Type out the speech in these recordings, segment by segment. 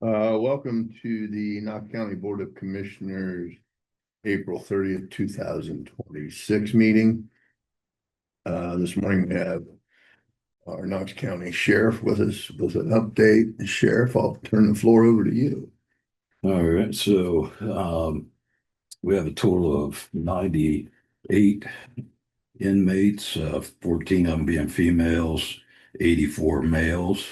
Welcome to the Knox County Board of Commissioners, April 30th, 2026 meeting. This morning we have our Knox County Sheriff with us with an update. Sheriff, I'll turn the floor over to you. All right, so we have a total of 98 inmates, 14 of them being females, 84 males.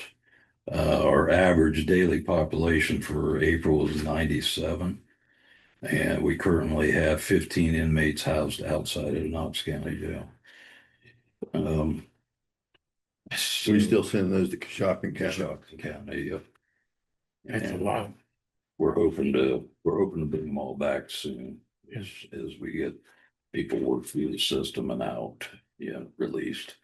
Our average daily population for April is 97, and we currently have 15 inmates housed outside of Knox County Jail. So we still send those to Shopping County. Shopping County, yeah. That's a lot. We're hoping to bring them all back soon as we get people work through the system and out, released.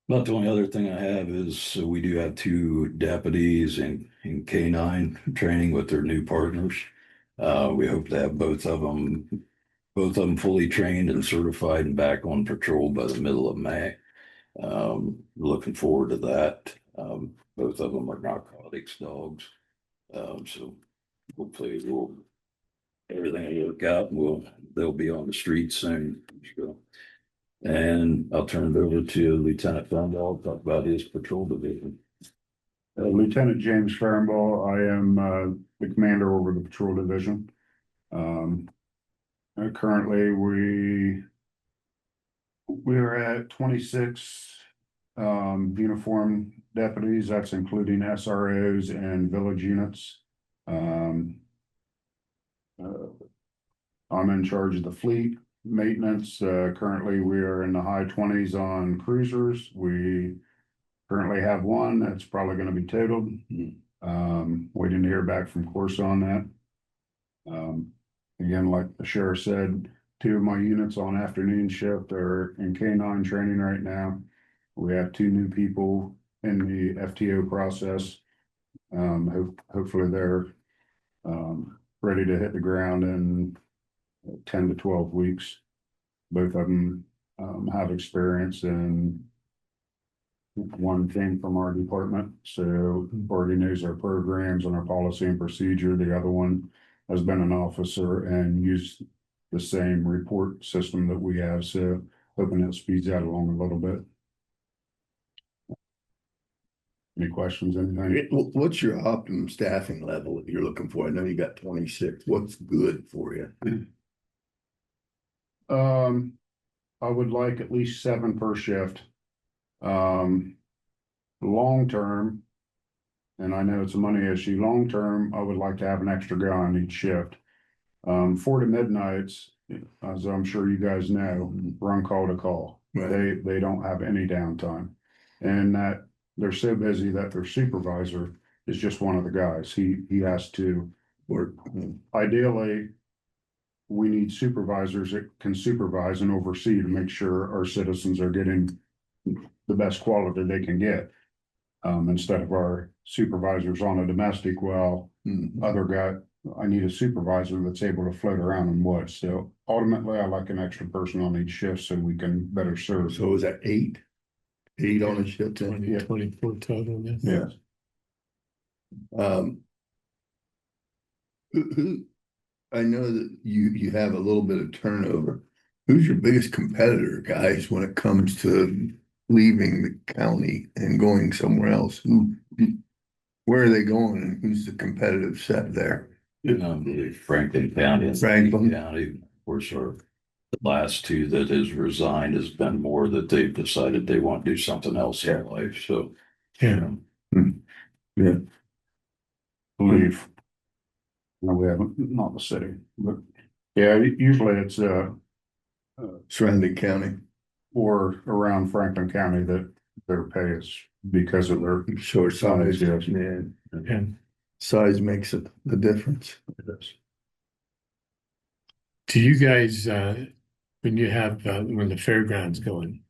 But the only other thing I have is we do have two deputies in K9 training with their new partners. We hope to have both of them fully trained and certified and back on patrol by the middle of May. Looking forward to that. Both of them are narcotics dogs. So hopefully everything will work out and they'll be on the streets soon. And I'll turn it over to Lieutenant Thundahl to talk about his patrol division. Lieutenant James Farrenball. I am the commander over the patrol division. Currently we are at 26 uniformed deputies. That's including SROs and village units. I'm in charge of the fleet maintenance. Currently we are in the high 20s on cruisers. We currently have one that's probably going to be totaled. Waiting to hear back from course on that. Again, like the sheriff said, two of my units on afternoon shift are in K9 training right now. We have two new people in the FTO process. Hopefully they're ready to hit the ground in 10 to 12 weeks. Both of them have experience, and one came from our department, so already knows our programs and our policy and procedure. The other one has been an officer and used the same report system that we have, so hoping it speeds that along a little bit. Any questions, anything? What's your optimum staffing level that you're looking for? I know you got 26. What's good for you? I would like at least 7 per shift. Long term, and I know it's a money issue, long term, I would like to have an extra guy on each shift. 4 to midnights, as I'm sure you guys know, run call to call. Right. They don't have any downtime, and that they're so busy that their supervisor is just one of the guys. He has to work. Ideally, we need supervisors that can supervise and oversee to make sure our citizens are getting the best quality they can get. Instead of our supervisors on a domestic, other guy, I need a supervisor that's able to float around and watch. So ultimately, I like an extra person on each shift so we can better serve. So is that 8? 8 on a shift? 24 total, yeah. Yes. I know that you have a little bit of turnover. Who's your biggest competitor, guys, when it comes to leaving the county and going somewhere else? Where are they going, and who's the competitive set there? Franklin County. Franklin County, of course, the last two that has resigned has been more that they've decided they want to do something else in life. So, Yeah. Yeah. Believe. No, we haven't, not the city, but yeah, usually it's Surrounding county. or around Franklin County that their pay is because of their Short size. Yes. Yeah. And Size makes the difference. do you guys, when you have, when the fairgrounds going,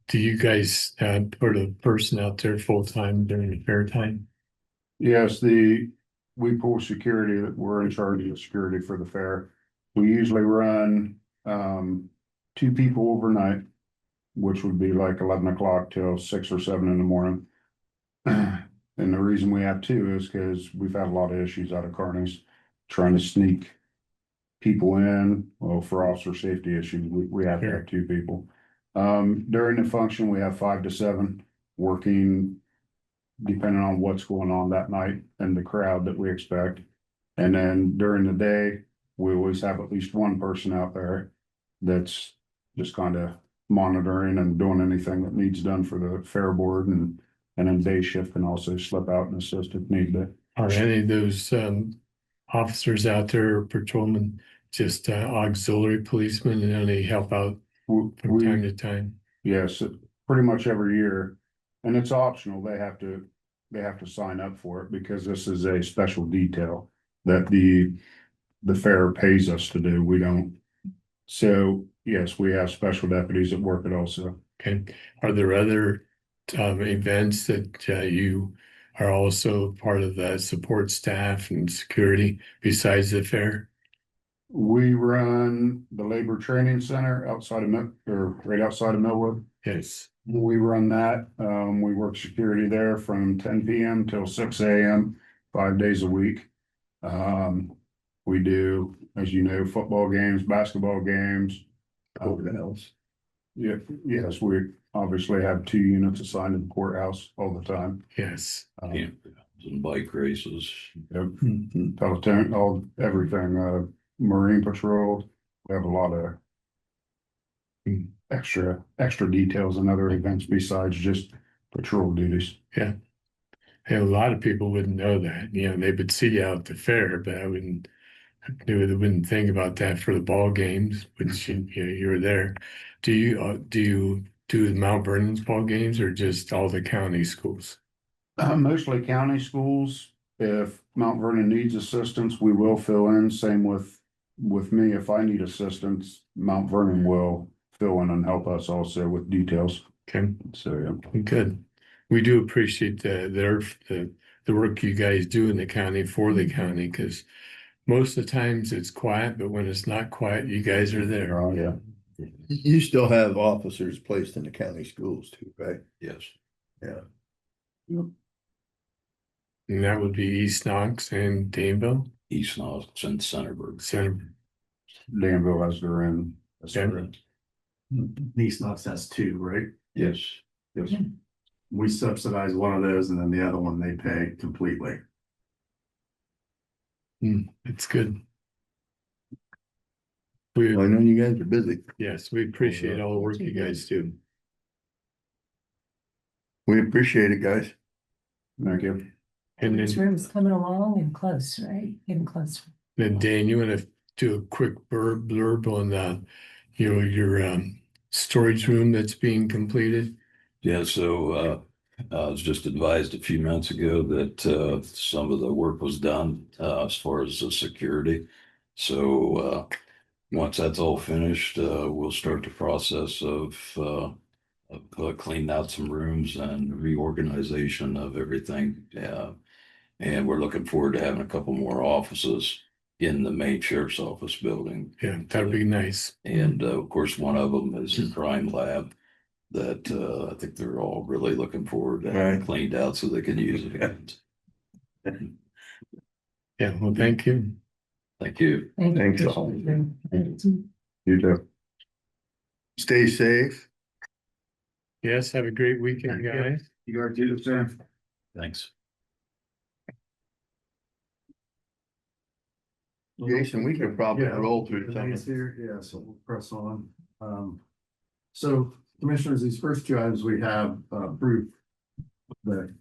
do you guys put a person out there full time during the fair time? Yes, we pull security, that we're in charge of the security for the fair. We usually run 2 people overnight. which would be like 11 o'clock till 6 or 7 in the morning. And the reason we have two is because we've had a lot of issues out of Carney's trying to sneak people in. Well, for officer safety issues, we have to Sure. have two people. During the function, we have 5 to 7 working depending on what's going on that night and the crowd that we expect. And then during the day, we always have at least one person out there that's just kind of monitoring and doing anything that needs done for the fair board, and then day shift can also slip out and assist if need be. Are any of those officers out there, patrolmen, just auxiliary policemen, and only help out from time to time? Yes, pretty much every year, and it's optional. They have to sign up for it because this is a special detail that the fair pays us to do. We don't. So yes, we have special deputies that work it also. Okay. Are there other events that you are also part of the support staff and security besides the fair? We run the labor training center outside of right outside of Millwood. Yes. We run that. We work security there from 10 p.m. till 6 a.m. 5 days a week. We do, as you know, football games, basketball games. Courthouse. Yeah, yes, we obviously have 2 units assigned to the courthouse all the time. Yes. And bike races. Yep, Peloton, everything, Marine Patrol. We have a lot of extra details and other events besides just patrol duties. Yeah. And a lot of people wouldn't know that. They would see you out at the fair, but they wouldn't think about that for the ball games, which you were there. Do you do the Mount Vernon's ball games or just all the county schools? Mostly county schools. If Mount Vernon needs assistance, we will fill in. Same with me. If I need assistance, Mount Vernon will fill in and help us also with details. Okay. So yeah. Good. We do appreciate the work you guys do in the county for the county, because most of the times it's quiet, but when it's not quiet, you guys are there. Oh, yeah. You still have officers placed in the county schools too, right? Yes. Yeah. And that would be East Knox and Danville. East Knox and Centerburg. Center. Danville has their own. Denver. East Knox has 2, right? Yes. Yes. We subsidize one of those and then the other one they pay completely. It's good. I know you guys are busy. Yes, we appreciate all the work you guys do. We appreciate it, guys. Thank you. And This then, room's coming along and close, right? Getting close. Dan, you want to do a quick blurb on your storage room that's being completed? Yeah, so I was just advised a few months ago that some of the work was done as far as the security. So once that's all finished, we'll start the process of cleaning out some rooms and reorganization of everything. And we're looking forward to having a couple more offices in the main sheriff's office building. Yeah, that'd be nice. And of course, one of them is the crime lab that I think they're all really looking forward to having Right. cleaned out so they can use it again. Yeah, well, thank you. Thank you. Thanks all. You too. Stay safe. Yes, have a great weekend, guys. You got to do the same. Thanks. Jason, we could probably Yeah. roll through Everything something. is here, yeah, so we'll press on. So commissioners, these first 2 items we have approved the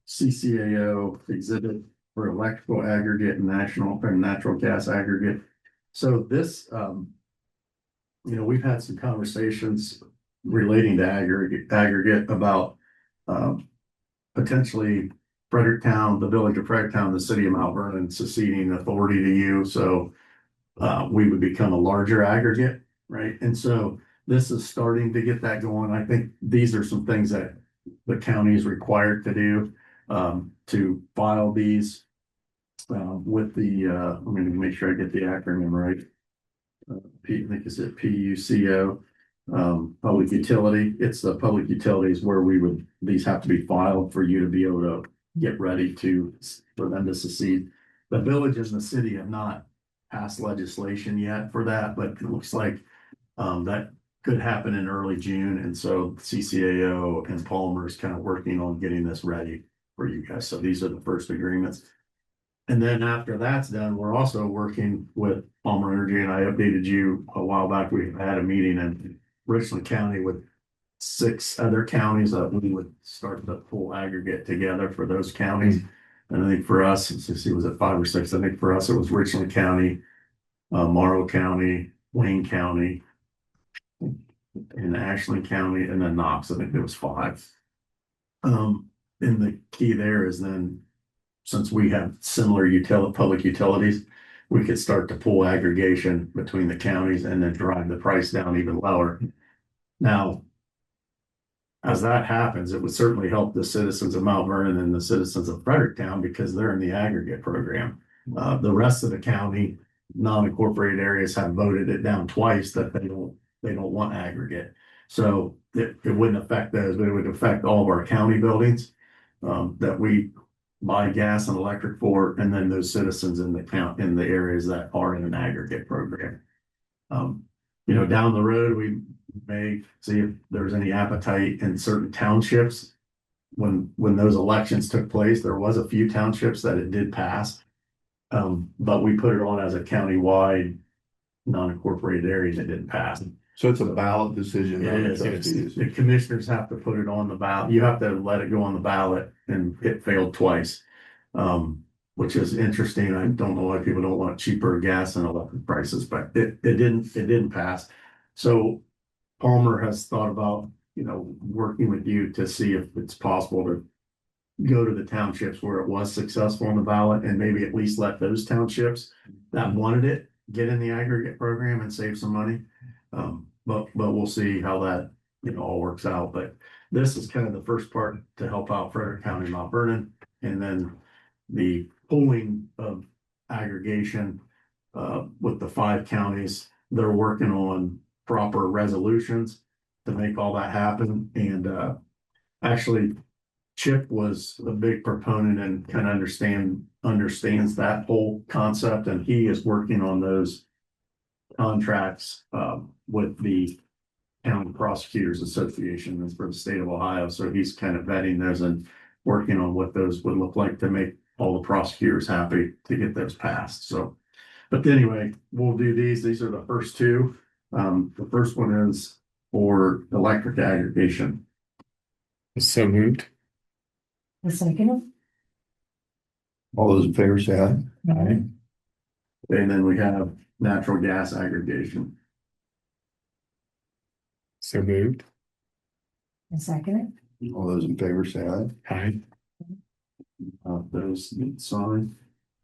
CCAO exhibit for electrical aggregate and natural gas aggregate. So this, we've had some conversations relating to aggregate about potentially Fredericktown, the village of Fredericktown, the city of Mount Vernon seceding authority to you. So we would become a larger aggregate, right? And so this is starting to get that going. I think these are some things that the county is required to do to file these with the, I'm going to make sure I get the acronym right. I think it's at PUCO. public utility. It's the public utilities where these have to be filed for you to be able to get ready for them to secede. The village and the city have not passed legislation yet for that, but it looks like that could happen in early June. And so CCAO and Palmer is kind of working on getting this ready for you guys. So these are the first agreements. And then after that's done, we're also working with Palmer Energy, and I updated you a while back. We had a meeting in Richland County with 6 other counties that we would start the full aggregate together for those counties. And I think for us, let's see, was it 5 or 6? I think for us, it was Richland County, Morrow County, Wayne County, in Ashland County, and then Knox. I think there was 5. And the key there is then, since we have similar public utilities, we could start to pull aggregation between the counties and then drive the price down even lower. Now, as that happens, it would certainly help the citizens of Mount Vernon and the citizens of Fredericktown because they're in the aggregate program. The rest of the county, non-incorporated areas have voted it down twice that they don't want aggregate. So it wouldn't affect those, but it would affect all of our county buildings that we buy gas and electric for, and then those citizens in the areas that are in an aggregate program. Down the road, we may see if there's any appetite in certain townships. When those elections took place, there was a few townships that it did pass. But we put it on as a countywide non-incorporated area that didn't pass. So it's a ballot decision. It on the is. trustees. The commissioners have to put it on the ballot. You have to let it go on the ballot, and it failed twice. Which is interesting. I don't know why people don't want cheaper gas and electric prices, but it didn't pass. So Palmer has thought about, working with you to see if it's possible to go to the townships where it was successful on the ballot and maybe at least let those townships that wanted it get in the aggregate program and save some money. But we'll see how that, all works out. But this is kind of the first part to help out Frederick County and Mount Vernon. And then the pooling of aggregation with the 5 counties, they're working on proper resolutions to make all that happen. And actually, Chip was a big proponent and kind of understands that whole concept, and he is working on those contracts with the County Prosecutors Association for the state of Ohio. So he's kind of vetting those and working on what those would look like to make all the prosecutors happy to get those passed. So, but anyway, we'll do these. These are the first 2. The first one is for electric aggregation. So moved. The second. All those in favor say aye. Aye. And then we have natural gas aggregation. So moved. The second. All those in favor say aye. Aye. Those need signed.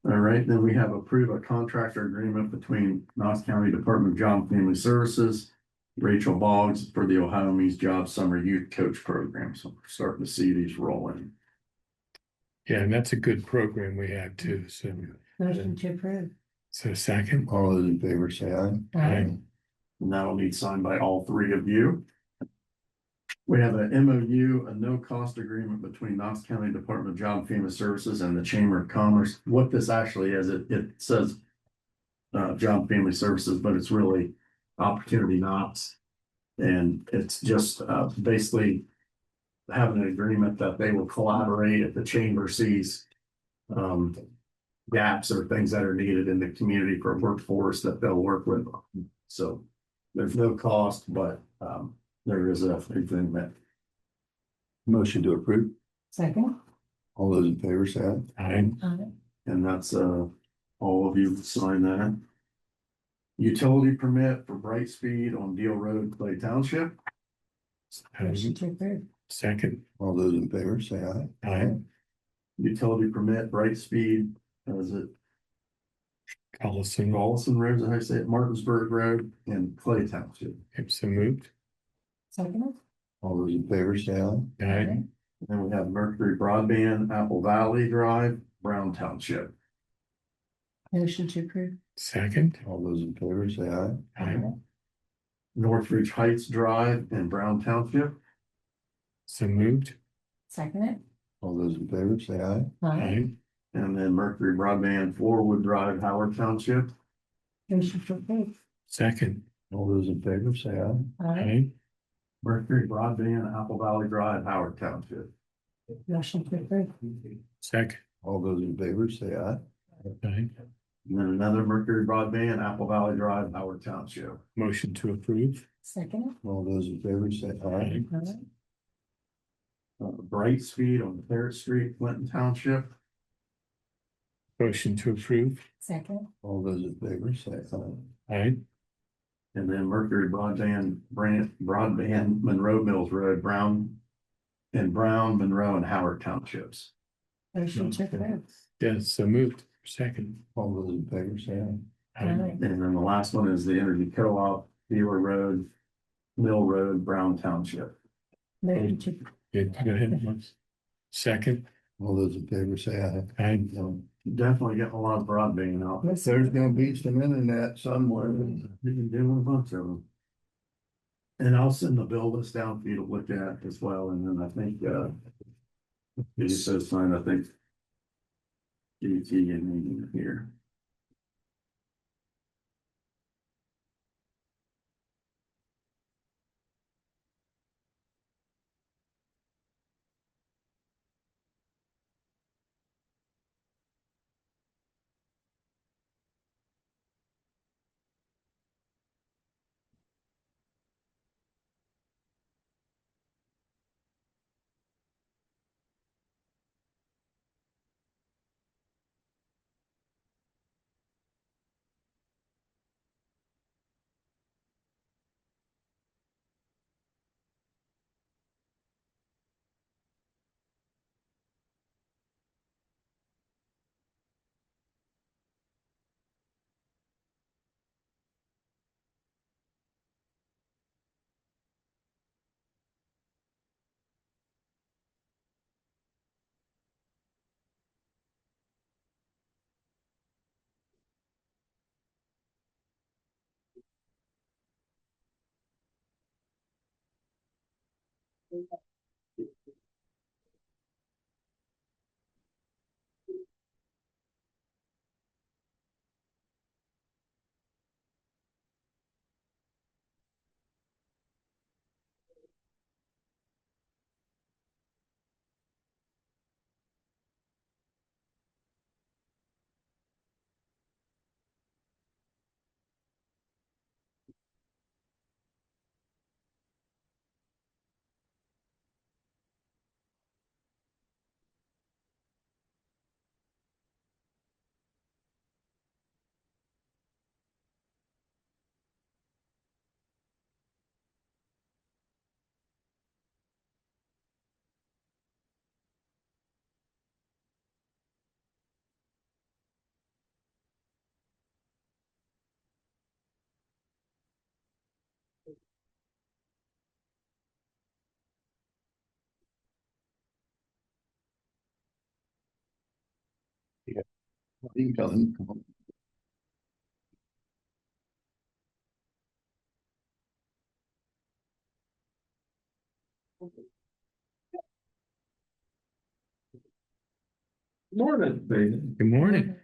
All right, then we have approve a contractor agreement between Knox County Department of Job and Family Services, Rachel Boggs for the Ohio Means Job Summer Youth Coach Program. So we're starting to see these rolling. Yeah, and that's a good program we have too. So, Motion to approve. so second. All those in favor say aye. Aye. And that'll need signed by all 3 of you. We have an MOU, a no-cost agreement between Knox County Department of Job and Family Services and the Chamber of Commerce. What this actually is, it says Job and Family Services, but it's really Opportunity Knox. And it's just basically having an agreement that they will collaborate if the chamber sees gaps or things that are needed in the community for a workforce that they'll work with. So there's no cost, but there is a agreement. Motion to approve. Second. All those in favor say aye. Aye. Aye. And that's all of you sign that. Utility permit for Brightspeed on Deal Road, Clay Township. Motion to approve. Second. All those in favor say aye. Aye. Utility permit Brightspeed, is it Collison. Rollison Road, as I say it, Martinsburg Road and Clay Township. Yep, so moved. Second. All those in favor say aye. Aye. Then we have Mercury Broadband, Apple Valley Drive, Brown Township. Motion to approve. Second. All those in favor say aye. Aye. Northridge Heights Drive in Brown Township. So moved. Second it. All those in favor, say aye. Aye. And then Mercury Broadband Floorwood Drive, Howard Township. Motion to approve. Second. All those in favor, say aye. Aye. Mercury Broadband Apple Valley Drive, Howard Township. Motion to approve. Second. All those in favor, say aye. Aye. And then another Mercury Broadband Apple Valley Drive, Howard Township. Motion to approve. Second All those in favor, say aye. it. Aye. Bright Speed on Claret Street, Clinton Township. Motion to approve. Second. All those in favor, say aye. Aye. And then Mercury Broadband Monroe Mills Road, Brown, Monroe, and Howard Townships. Motion to approve. Yes, so moved. Second. All those in favor, say aye. Aye. And then the last one is the Energy Co-op, Dealer Road, Mill Road, Brown Township. Motion to, Good. Go ahead. Once. Second. All those in favor, say aye. Aye. Definitely getting a lot of broadband out. There's gonna be some internet somewhere. We've been doing a bunch of them. And I'll send the bill list down for you to look at as well, and then I think, it says sign, I think. DT and here. You can tell them. Morning. Good morning.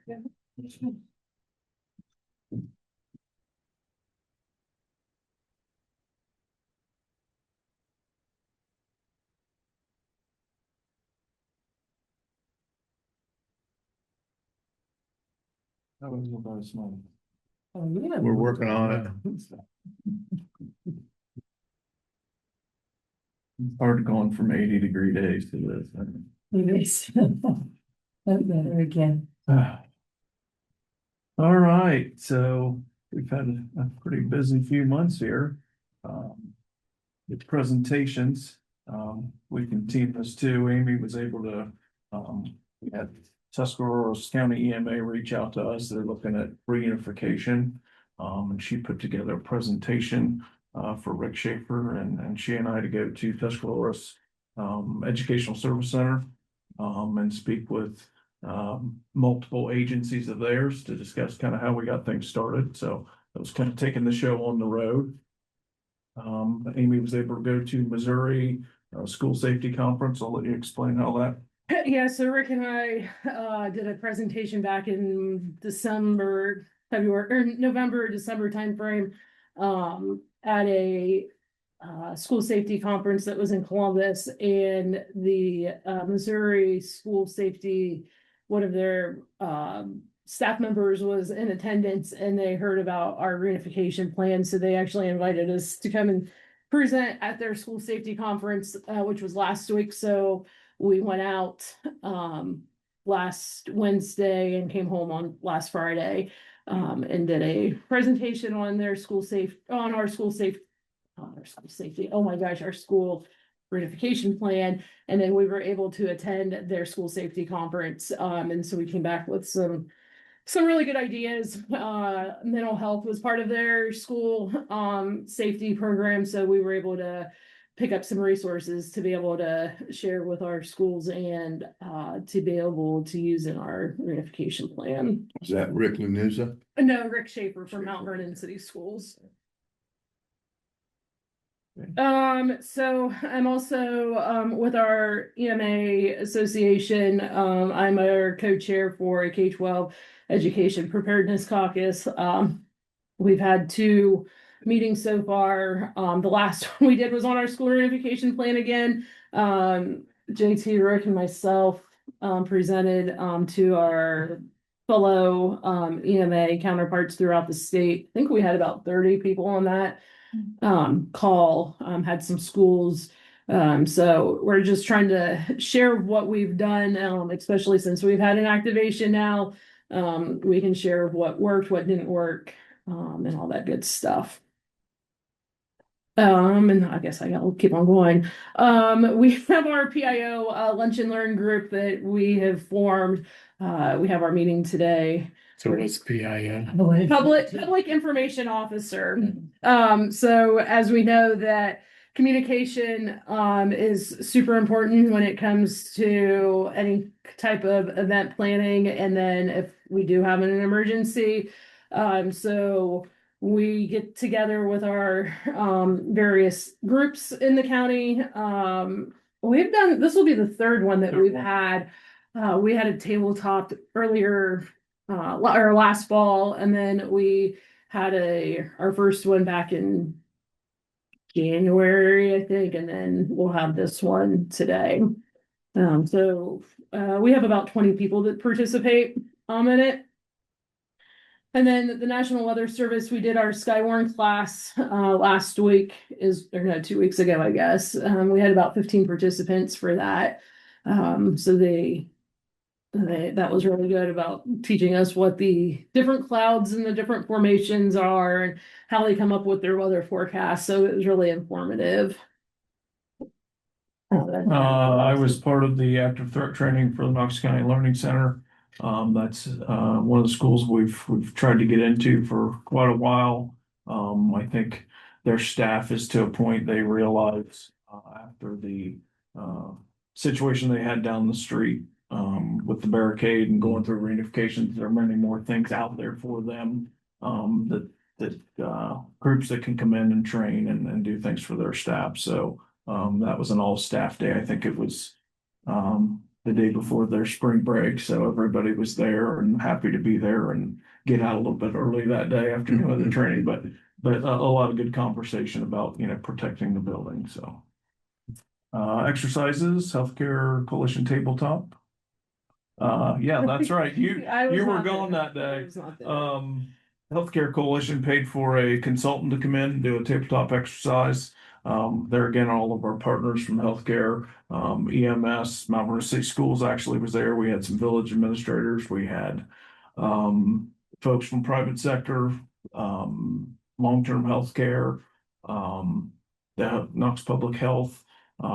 That was about small. oh, yeah. We're working on it. Hard going from 80-degree days to this. It is. That better again. All right, so we've had a pretty busy few months here. With presentations, we can team this too. Amy was able to, we had Tuscarawas County EMA reach out to us. They're looking at reunification. And she put together a presentation for Rick Schaefer and she and I to go to Tuscarawas Educational Service Center and speak with multiple agencies of theirs to discuss kind of how we got things started. So it was kind of taking the show on the road. Amy was able to go to Missouri, School Safety Conference. I'll let you explain how that. Yeah, so Rick and I did a presentation back in December, February, or November, December timeframe at a school safety conference that was in Columbus, and the Missouri School Safety, one of their staff members was in attendance, and they heard about our reunification plan, so they actually invited us to come and present at their school safety conference, which was last week. So we went out last Wednesday and came home on last Friday and did a presentation on their our school safety. Oh my gosh, our school reunification plan. And then we were able to attend their school safety conference. And so we came back with some really good ideas. Mental health was part of their school safety program. So we were able to pick up some resources to be able to share with our schools and to be able to use in our reunification plan. Is that Rick Lanuza? No, Rick Schaefer from Mount Vernon City Schools. So I'm also with our EMA association. I'm our co-chair for a K-12 education preparedness caucus. We've had 2 meetings so far. The last one we did was on our school reunification plan again. JT, Rick, and myself presented to our fellow EMA counterparts throughout the state. I think we had about 30 people on that call, had some schools. So we're just trying to share what we've done, especially since we've had an activation now. We can share what worked, what didn't work, and all that good stuff. And I guess I'll keep on going. We have our PIO lunch and learn group that we have formed. We have our meeting today. So what's PIO? Public information officer. So as we know that communication is super important when it comes to any type of event planning, and then if we do have an emergency. So we get together with our various groups in the county. This will be the 3rd one that we've had. We had a tabletop earlier or last fall, and then we had our first one back in January, I think, and then we'll have this one today. So we have about 20 people that participate in it. And then the National Weather Service, we did our Skywarn class last week, 2 weeks ago, I guess. We had about 15 participants for that. So that was really good about teaching us what the different clouds and the different formations are and how they come up with their weather forecast. So it was really informative. I was part of the active threat training for the Knox County Learning Center. That's one of the schools we've tried to get into for quite a while. I think their staff is to a point they realize after the situation they had down the street with the barricade and going through reunifications, there are many more things out there for them that groups that can come in and train and do things for their staff. So that was an all staff day. I think it was the day before their spring break. So everybody was there and happy to be there and get out a little bit early that day after the training, but a lot of good conversation about, protecting the building. So exercises, healthcare coalition tabletop. Yeah, that's right. You were gone that day. Healthcare Coalition paid for a consultant to come in and do a tabletop exercise. There again, all of our partners from healthcare, EMS, Mount Vernon City Schools actually was there. We had some village administrators. We had folks from private sector, long-term healthcare, the Knox Public Health.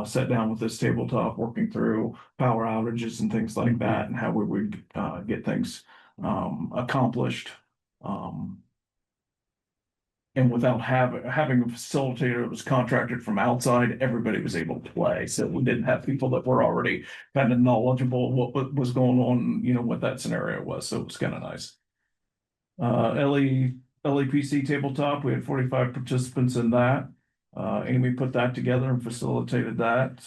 Sat down with this tabletop working through power outages and things like that and how we would get things accomplished. And without having a facilitator that was contracted from outside, everybody was able to play. So we didn't have people that were already kind of knowledgeable what was going on, what that scenario was. So it was kind of nice. LEPC tabletop, we had 45 participants in that. Amy put that together and facilitated that.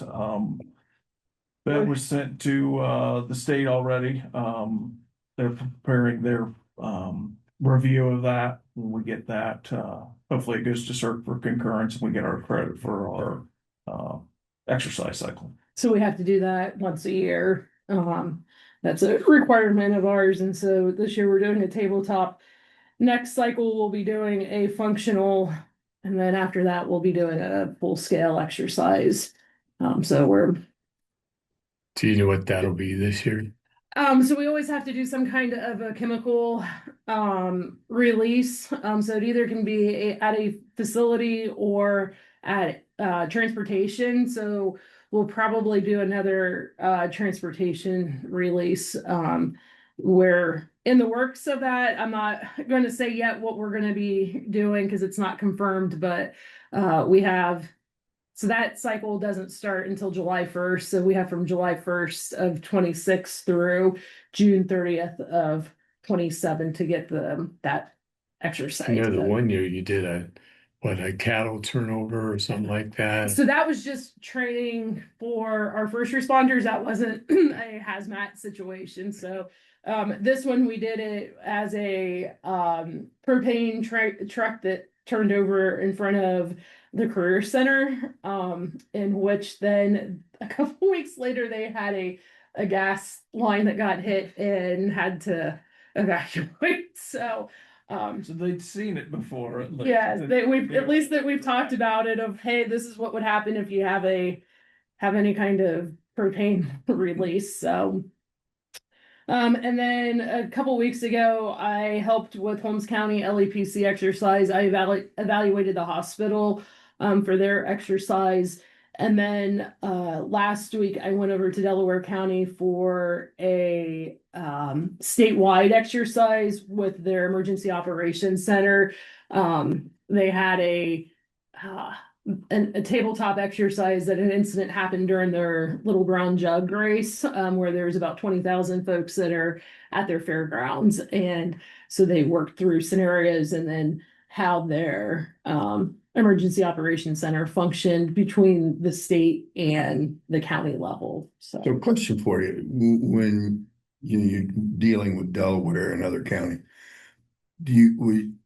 That was sent to, the state already. They're preparing their, review of that. When we get that, hopefully it goes to CERC for concurrence and we get our credit for our, exercise cycle. So we have to do that once a year. That's a requirement of ours. And so this year we're doing a tabletop. Next cycle, we'll be doing a functional, and then after that, we'll be doing a full scale exercise. So we're Do you know what that'll be this year? so we always have to do some kind of a chemical release. So it either can be at a facility or at transportation. So we'll probably do another transportation release. We're in the works of that. I'm not going to say yet what we're going to be doing because it's not confirmed, but we have. So that cycle doesn't start until July 1st. So we have from July 1st of 26 through June 30th of 27 to get that exercise. I know the done. one year you did a cattle turnover or something like that. So that was just training for our first responders. That wasn't a hazmat situation. So this one we did it as a propane truck that turned over in front of the career center, in which then a couple weeks later they had a gas line that got hit and had to evacuate. So So they'd seen it before. At least. yeah, we've at least that we've talked about it of, hey, this is what would happen if you have any kind of propane release. So and then a couple weeks ago, I helped with Holmes County LEPC exercise. I evaluated the hospital for their exercise. And then last week, I went over to Delaware County for a statewide exercise with their Emergency Operations Center. They had a tabletop exercise that an incident happened during their Little Brown Jug race, where there's about 20,000 folks that are at their fairgrounds. And so they worked through scenarios and then how their emergency operations center functioned between the state and the county level. So question for you, when you're dealing with Delaware and other county,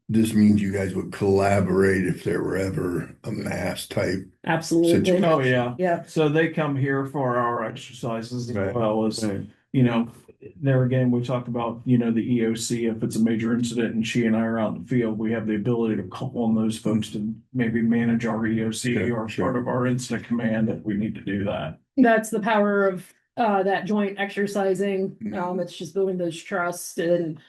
this means you guys would collaborate if there were ever a mass type? absolutely. Oh, yeah. Yeah. So they come here for our exercises as Right. well as, there again, we talk about, the EOC, if it's a major incident and she and I are out in the field, we have the ability to call on those folks to maybe manage our EOC Sure, or sure. part of our incident command if we need to do that. That's the power of that joint exercising. It's just building those trusts and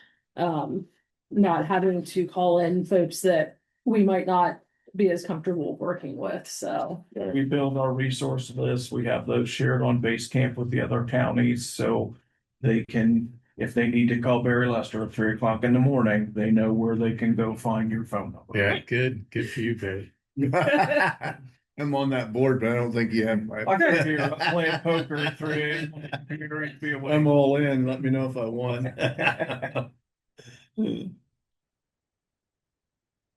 not having to call in folks that we might not be as comfortable working with. So We build our resource list. We have those shared on base camp with the other counties, so they can, if they need to call Barry Lester at 3 o'clock in the morning, they know where they can go find your phone number. Yeah, good for you, Barry. I'm on that board, but I don't think you have. I got here playing poker at 3 a.m. I'm all in. Let me know if I won.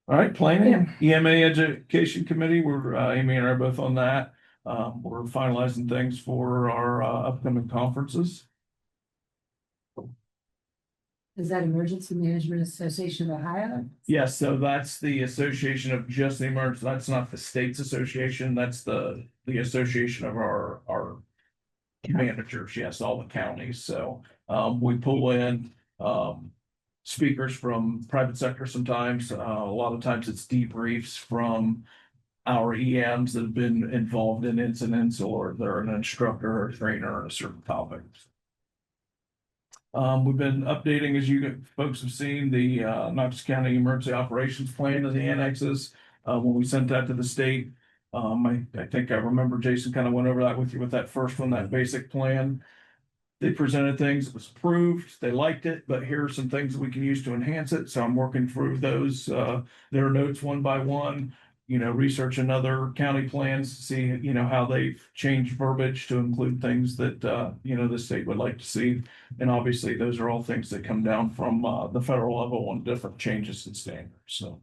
All right, planning, EMA Education Committee, we're, Amy and I are both on that. We're finalizing things for our upcoming conferences. Is that Emergency Management Association of Ohio? Yes, so that's the association of just the emergency, that's not the state's association, that's the association of our managers, yes, all the counties, so, we pull in, speakers from private sector sometimes, a lot of times it's debriefs from our EMs that have been involved in incidents or they're an instructor or trainer on a certain topic. We've been updating, as you folks have seen, the Knox County Emergency Operations Plan of the annexes. When we sent that to the state, I think I remember Jason kind of went over that with you with that first one, that basic plan. They presented things, it was approved, they liked it, but here are some things that we can use to enhance it. So I'm working through those, their notes one by one. Researching other county plans to see, how they've changed verbiage to include things that, the state would like to see. And obviously, those are all things that come down from the federal level on different changes in standards. So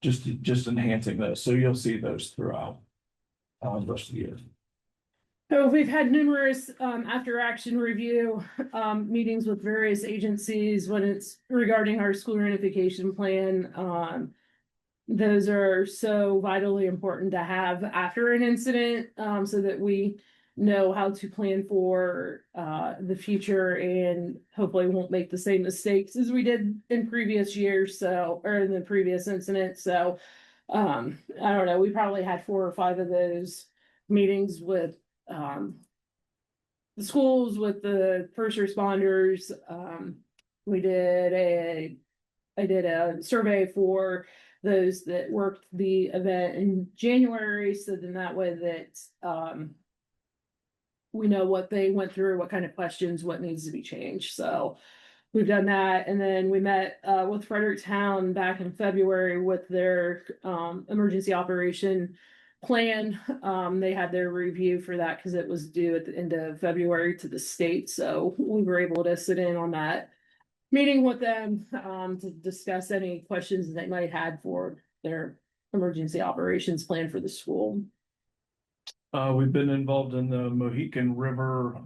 just enhancing those. So you'll see those throughout the rest of the year. So we've had numerous after action review meetings with various agencies when it's regarding our school reunification plan. Those are so vitally important to have after an incident, so that we know how to plan for the future and hopefully won't make the same mistakes as we did in previous years, so, or in the previous incident. So I don't know, we probably had 4 or 5 of those meetings with the schools, with the first responders. I did a survey for those that worked the event in January, so then that way that we know what they went through, what kind of questions, what needs to be changed. So we've done that, and then we met with Fredericktown back in February with their emergency operation plan. They had their review for that because it was due at the end of February to the state. So we were able to sit in on that meeting with them to discuss any questions they might had for their emergency operations plan for the school. We've been involved in the Mohican River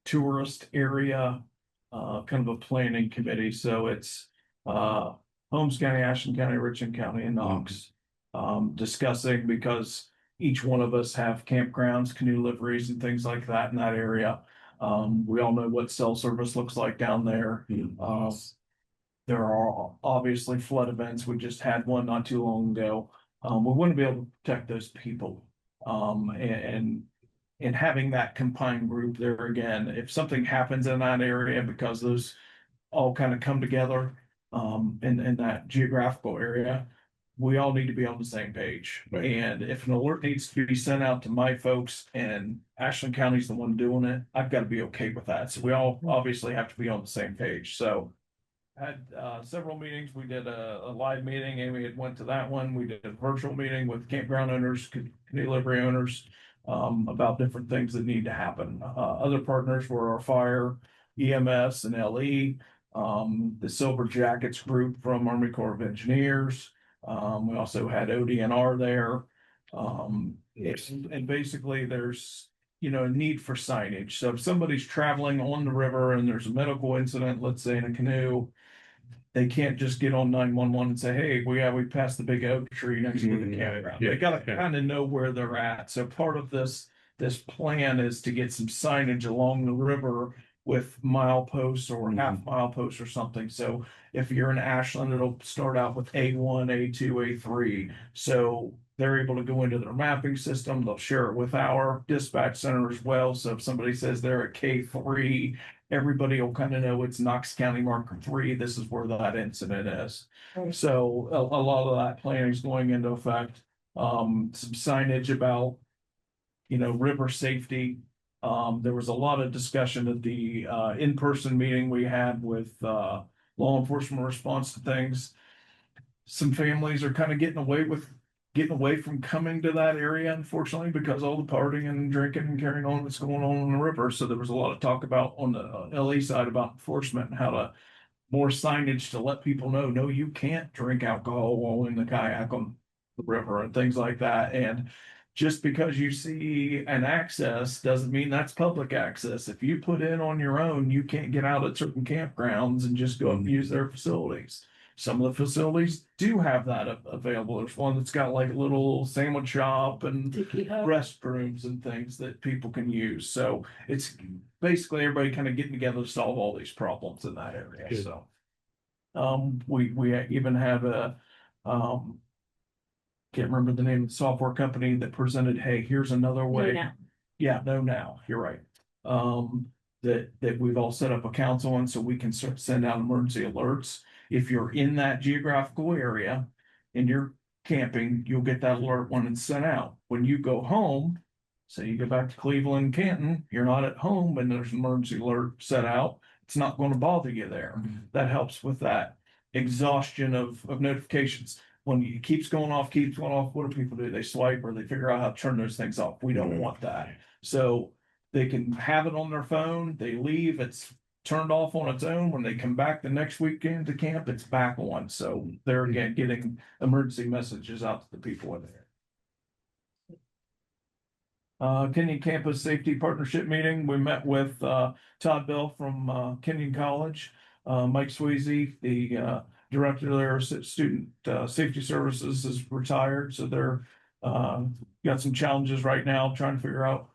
tourist area, kind of a planning committee. So it's Holmes County, Ashland County, Richland County, and Knox. Discussing, because each one of us have campgrounds, canoe liveries, and things like that in that area. We all know what cell service looks like down there. There are obviously flood events. We just had one not too long ago. We want to be able to protect those people. And having that combined group there again, if something happens in that area, because those all kind of come together in that geographical area, we all need to be on the same page. Right. And if an alert needs to be sent out to my folks and Ashland County's the one doing it, I've got to be okay with that. So we all obviously have to be on the same page. So had several meetings. We did a live meeting. Amy had went to that one. We did a virtual meeting with campground owners, canoe livery owners, about different things that need to happen. Other partners were our fire, EMS, and LE, the Silver Jackets group from Army Corps of Engineers. We also had ODNR there. And basically there's, a need for signage. So if somebody's traveling on the river and there's a medical incident, let's say in a canoe, they can't just get on 911 and say, hey, we passed the big oak tree next to the campground. They got to kind of know where they're at. So part of this plan is to get some signage along the river with mileposts or half mile posts or something. So if you're in Ashland, it'll start out with A1, A2, A3. So they're able to go into their mapping system. They'll share it with our dispatch center as well. So if somebody says they're at K3, everybody will kind of know it's Knox County Marker 3. This is where that incident is. Right. So a lot of that planning is going into effect. Some signage about, river safety. There was a lot of discussion at the in-person meeting we had with law enforcement response to things. Some families are kind of getting away from coming to that area, unfortunately, because all the partying and drinking and carrying on that's going on the river. So there was a lot of talk about on the LA side about enforcement and how to more signage to let people know, no, you can't drink alcohol while in the kayak on the river and things like that. And just because you see an access doesn't mean that's public access. If you put in on your own, you can't get out at certain campgrounds and just go up and use their facilities. Some of the facilities do have that available. There's one that's got like a little sandwich shop and restrooms and things that people can use. So it's basically everybody kind of getting together to solve all these problems in that area. Good. So we even have a can't remember the name of the software company that presented, hey, here's another way. Know now. You're right. That we've all set up accounts on so we can send out emergency alerts. If you're in that geographical area and you're camping, you'll get that alert when it's sent out. When you go home, say you go back to Cleveland, Canton, you're not at home and there's an emergency alert set out, it's not going to bother you there. That helps with that exhaustion of notifications. When it keeps going off, what do people do? They swipe or they figure out how to turn those things off. We don't want that. So they can have it on their phone, they leave, it's turned off on its own. When they come back the next weekend to camp, it's back on. So they're again getting emergency messages out to the people in there. Kenyon Campus Safety Partnership Meeting. We met with Todd Bell from Kenyon College, Mike Swayze, the director of their student safety services, is retired, so they're got some challenges right now trying to figure out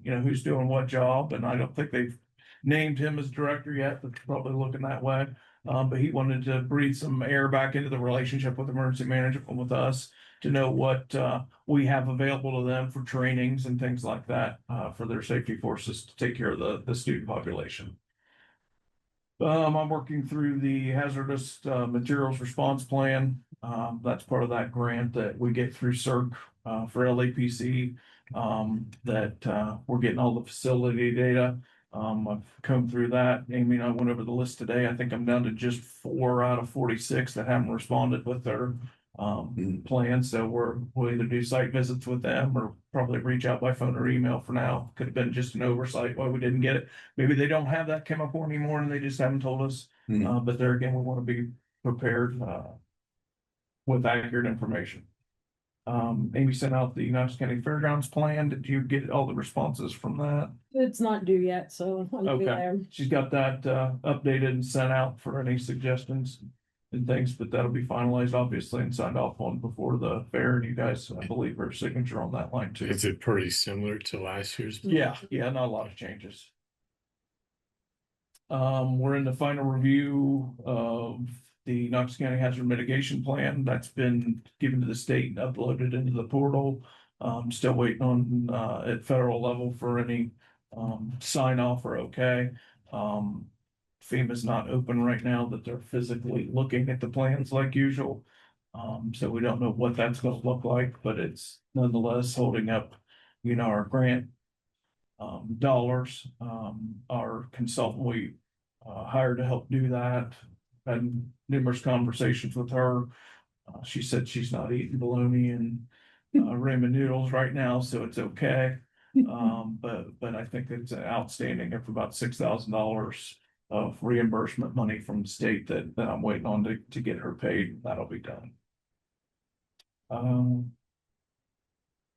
who's doing what job, and I don't think they've named him as director yet, but probably looking that way. But he wanted to breathe some air back into the relationship with emergency management with us to know what we have available to them for trainings and things like that for their safety forces to take care of the student population. I'm working through the hazardous materials response plan. That's part of that grant that we get through CERC for LAPC. That we're getting all the facility data. I've come through that. Amy and I went over the list today. I think I'm down to just 4 out of 46 that haven't responded with their plan. So we'll either do site visits with them or probably reach out by phone or email for now. Could have been just an oversight why we didn't get it. Maybe they don't have that chemical anymore and they just haven't told us. But there again, we want to be prepared with accurate information. Amy sent out the Knox County Fairgrounds plan. Did you get all the responses from that? It's not due yet, so I'll be Okay. there. She's got that updated and sent out for any suggestions and things, but that'll be finalized obviously and signed off on before the fair. And you guys, I believe, are signature on that line too. Is it pretty similar to last year's? Yeah, not a lot of changes. We're in the final review of the Knox County Hazard Mitigation Plan. That's been given to the state and uploaded into the portal. Still waiting on at federal level for any sign off or okay. FEMA's not open right now, that they're physically looking at the plans like usual. So we don't know what that's going to look like, but it's nonetheless holding up, our grant dollars. Our consultant we hired to help do that. Had numerous conversations with her. She said she's not eating bologna and ramen noodles right now, so it's okay. But I think it's outstanding of about $6,000 of reimbursement money from the state that I'm waiting on to get her paid. That'll be done.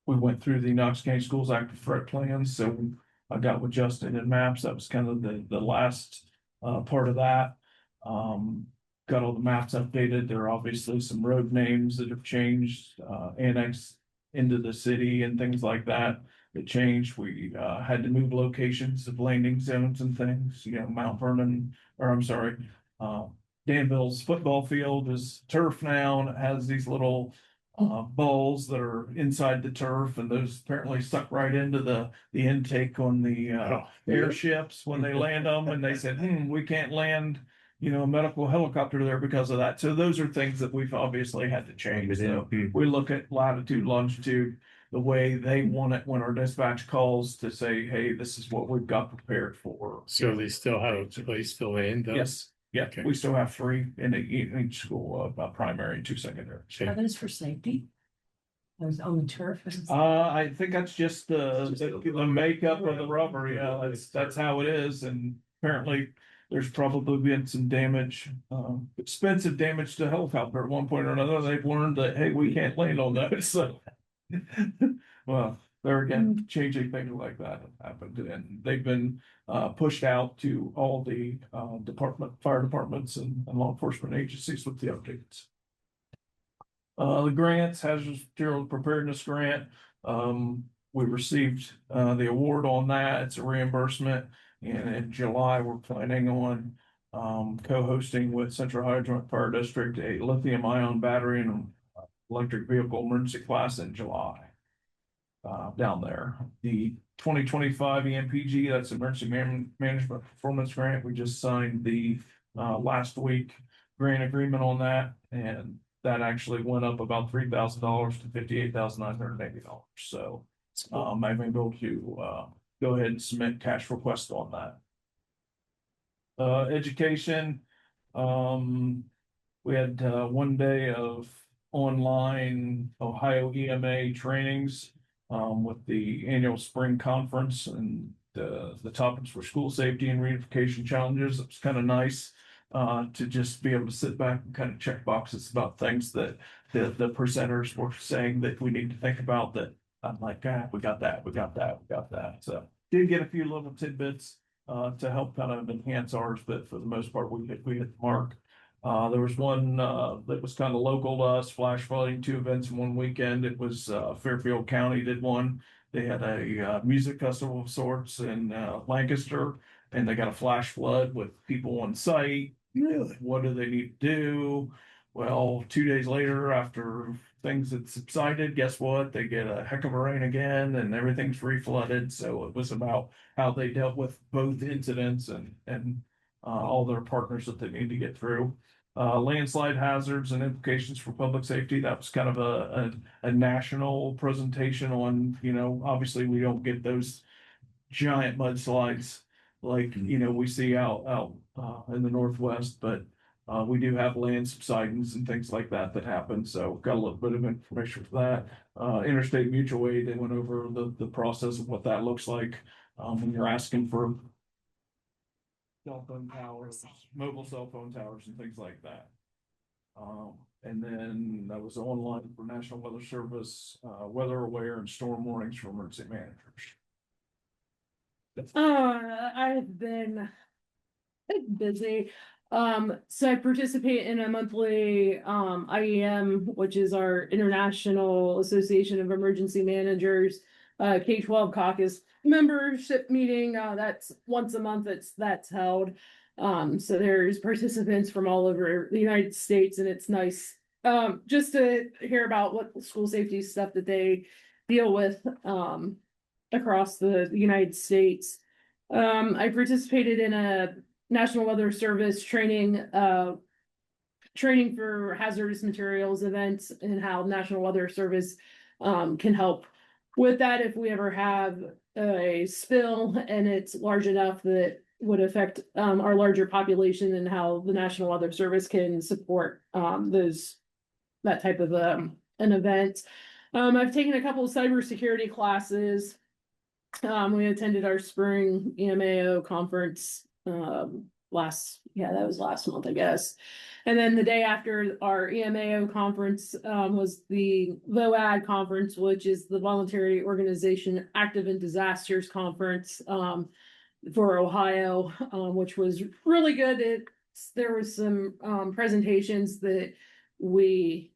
We went through the Knox County Schools Active Threat Plans, so I got with Justin and Maps. That was kind of the last part of that. Got all the maps updated. There are obviously some road names that have changed, annexed into the city and things like that. It changed. We had to move locations of landing zones and things. Mount Vernon, or I'm sorry, Danville's football field is turf now, and it has these little balls that are inside the turf, and those apparently stuck right into the intake on the airships when they land them, and they said, we can't land a medical helicopter there because of that. So those are things that we've obviously had to change. So we look at latitude, longitude, the way they want it when our dispatch calls to say, hey, this is what we've got prepared for. So they still have a place to land though? Yes. Yeah, Okay. we still have 3 in each school, primary and 2 secondary. Are those for safety? Those on the turf? I think that's just the makeup of the rubber. Yeah, that's how it is. And apparently there's probably been some damage, expensive damage to helicopter at one point or another. They've learned that, hey, we can't land on those. So, well, there again, changing things like that have happened, and they've been pushed out to all the fire departments and law enforcement agencies with the updates. The grants, hazardous material preparedness grant, we received the award on that. It's a reimbursement, and in July we're planning on co-hosting with Central Ohio Joint Fire District a lithium-ion battery and electric vehicle emergency class in July. Down there, the 2025 EMPG, that's Emergency Management Performance Grant. We just signed the last week grant agreement on that, and that actually went up about $3,000 to $58,980. So I'm able to go ahead and submit cash request on that. Education, we had 1 day of online Ohio EMA trainings with the annual spring conference, and the topics were school safety and reunification challenges. It was kind of nice to just be able to sit back and kind of check boxes about things that the presenters were saying that we need to think about, that I'm like, we got that, we got that, we got that. So did get a few little tidbits to help kind of enhance ours, but for the most part, we hit the mark. There was one that was kind of local to us, flash flooding, 2 events in one weekend. It was Fairfield County did one. They had a music festival of sorts in Lancaster, and they got a flash flood with people on site. Really? What do they need to do? Well, 2 days later, after things had subsided, guess what? They get a heck of a rain again, and everything's reflooded. So it was about how they dealt with both incidents and all their partners that they need to get through. Landslide hazards and implications for public safety. That was kind of a national presentation on, obviously we don't get those giant mudslides like, we see out in the Northwest, but we do have land subsidence and things like that happen. So got a little bit of information for that. Interstate mutual aid, they went over the process of what that looks like when you're asking for cell phone towers, mobile cell phone towers and things like that. And then that was online for National Weather Service, weather aware and storm warnings for emergency managers. I've been busy. So I participate in a monthly IEM, which is our International Association of Emergency Managers K-12 caucus membership meeting. That's once a month. That's held. So there's participants from all over the United States, and it's nice just to hear about what school safety stuff that they deal with across the United States. I participated in a National Weather Service training for hazardous materials events, and how National Weather Service can help with that if we ever have a spill and it's large enough that would affect our larger population, and how the National Weather Service can support that type of an event. I've taken a couple of cybersecurity classes. We attended our spring EMAO conference that was last month, I guess. And then the day after our EMAO conference was the VOAD conference, which is the Voluntary Organization Active in Disasters Conference for Ohio, which was really good. There was some presentations that we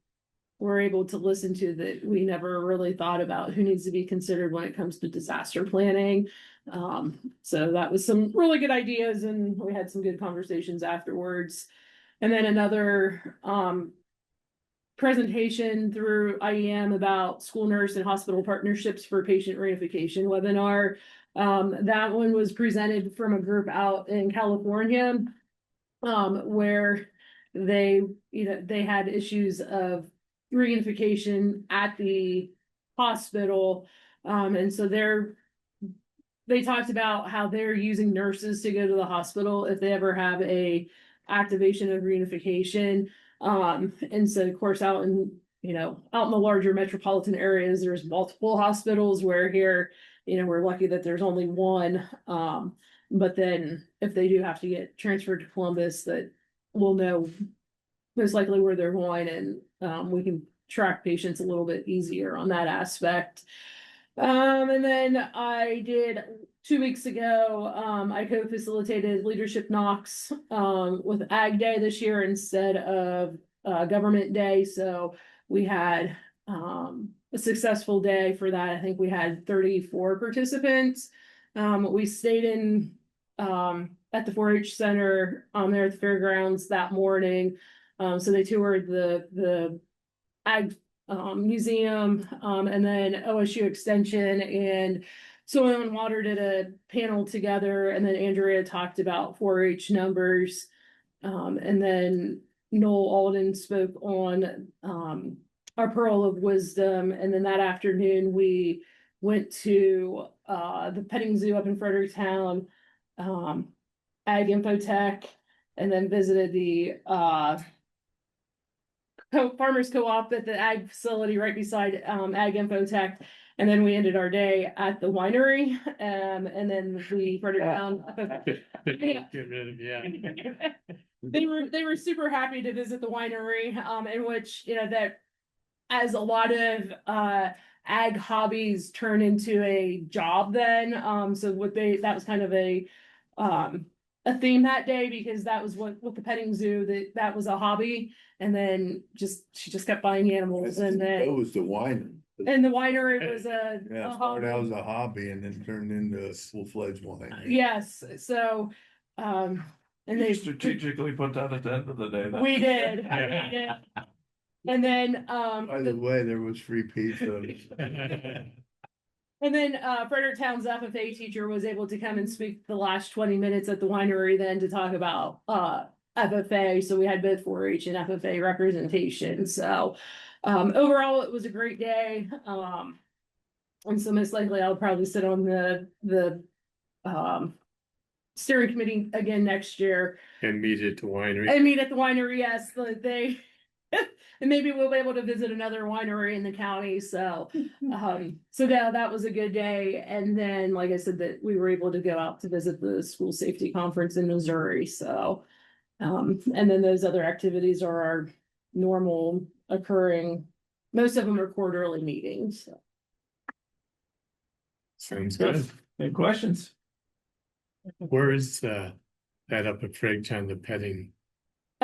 were able to listen to that we never really thought about who needs to be considered when it comes to disaster planning. So that was some really good ideas, and we had some good conversations afterwards. And then another presentation through IEM about school nurse and hospital partnerships for patient reunification webinar. That one was presented from a group out in California, where they had issues of reunification at the hospital. And so they talked about how they're using nurses to go to the hospital if they ever have a activation of reunification. And so of course out in the larger metropolitan areas, there's multiple hospitals, where here, we're lucky that there's only one. But then if they do have to get transferred to Columbus, that we'll know most likely where they're going, and we can track patients a little bit easier on that aspect. And then I did 2 weeks ago, I co-facilitated Leadership Knox with Ag Day this year instead of Government Day. So we had a successful day for that. I think we had 34 participants. We stayed in at the 4-H center there at the fairgrounds that morning. So they toured the Ag museum, and then OSU Extension and Soil and Water did a panel together, and then Andrea talked about 4-H numbers, and then Noel Alden spoke on our Pearl of Wisdom, and then that afternoon we went to the petting zoo up in Fredericktown, Ag Infotech, and then visited the farmers co-op at the ag facility right beside Ag Infotech. And then we ended our day at the winery, and then we brought it down. Get rid of, yeah. They were super happy to visit the winery, in which, you know, that as a lot of ag hobbies turn into a job then. So that was kind of a theme that day, because that was what with the petting zoo, that was a hobby. And then she just kept buying animals, and That then was the wine. and the winery was Yeah, a started out hobby. as a hobby and then turned into a full-fledged wine. Yes, so and they We strategically put that at the end of the day. we did. We did. And then By the way, there was free pizza. and then Fredericktown's FFA teacher was able to come and speak the last 20 minutes at the winery then to talk about FFA. So we had both 4-H and FFA representation. So overall it was a great day. And so most likely I'll probably sit on the steering committee again next year. And meet at the winery. And meet at the winery, yes, they and maybe we'll be able to visit another winery in the county. So yeah, that was a good day. And then, like I said, that we were able to go out to visit the school safety conference in Missouri. So and then those other activities are our normal occurring. Most of them are quarterly meetings. So. Sounds good. Any questions? Where is that up at Fredericktown, the petting?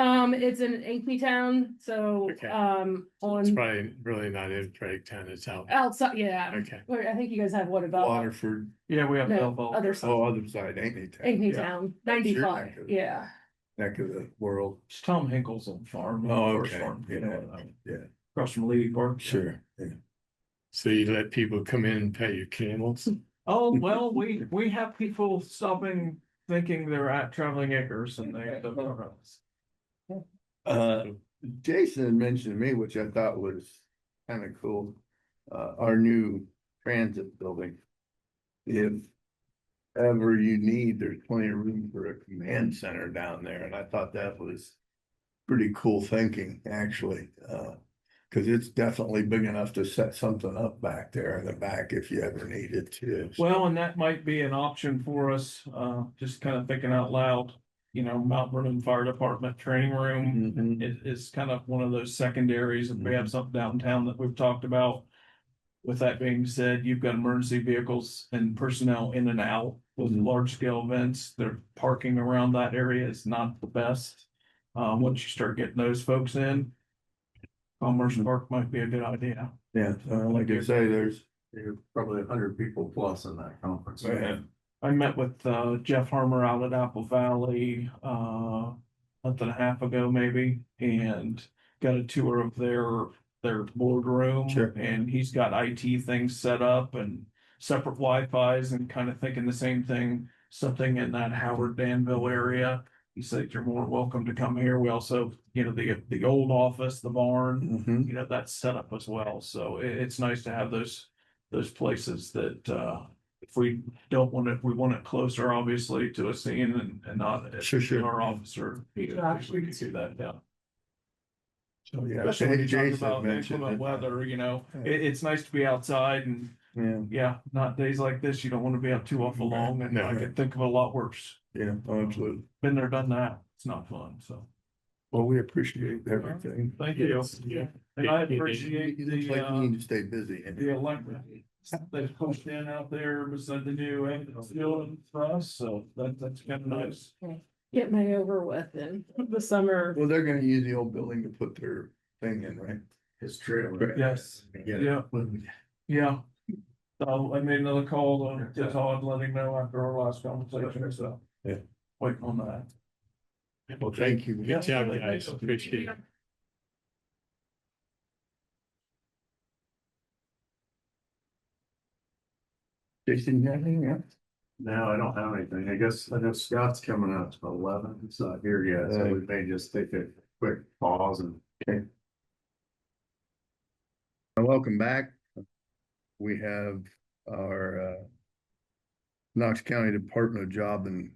It's in Ankeny, so Okay. on It's probably really not in Fredericktown, it's out. outside, yeah. Okay. Wait, I think you guys have what about Waterford, Yeah, we have no, Belleville. other side, other side, ain't it? Ankeny Yeah. Town, That's your 95, neck of- yeah. Neck of the world. It's Tom Hinkle's on farm. Oh, Horse okay. farm, you know, Yeah, across from Lady Park. sure. Yeah. So you let people come in and pet your camels? Oh, well, we have people stopping thinking they're at Traveling Acres and they end up around us. Jason had mentioned to me, which I thought was kind of cool, our new transit building. If ever you need, there's plenty of room for a command center down there, and I thought that was pretty cool thinking, actually. Because it's definitely big enough to set something up back there in the back if you ever needed to. Well, and that might be an option for us, just kind of thinking out loud. You know, Mount Vernon Fire Department training room Mhm. is kind of one of those secondaries. If we have something downtown that we've talked about. With that being said, you've got emergency vehicles and personnel in and out with Mhm. large scale events. Their parking around that area is not the best. Once you start getting those folks in, Commerce Park might be a good idea. Yeah, like I say, there's Probably 100 people plus in that conference. Yeah. I met with Jeff Harmer out at Apple Valley month and a half ago maybe, and got a tour of their boardroom. Sure. And he's got IT things set up and separate Wi-Fi's, and kind of thinking the same thing, something in that Howard Danville area. He said you're more welcome to come here. We also, you know, the old office, the barn, Mhm. you know, that's set up as well. So it's nice to have those places that if we don't want it, we want it closer, obviously, to a scene and not at Sure. our officer. We can do that, yeah. So, yeah, Especially when you talk Jason about mentioned inclement it. weather, you know, Yeah. it's nice to be outside, and Yeah, yeah, not days like this, you don't want to be out too awful long, and No. I can think of a lot worse. yeah, absolutely. Been there, done that. It's not fun, so. Well, we appreciate everything. Thank you. Yeah. And I appreciate It looks like you need to stay busy. the electric they pushed in out there beside the new building for us, so that's kind of nice. Get me over with in the summer. Well, they're gonna use the old building to put their thing in, right? His trailer. Yes. Yeah. Yeah. So I made another call to Todd, letting him know after our last conversation, so. Yeah. Waiting on that. Well, thank you. Good job, guys. Appreciate it. Jason, you got anything else? No, I don't have anything. I guess I know Scott's coming out to 11. It's not here yet, so we may just take a quick pause and. Welcome back. We have our Knox County Department of Department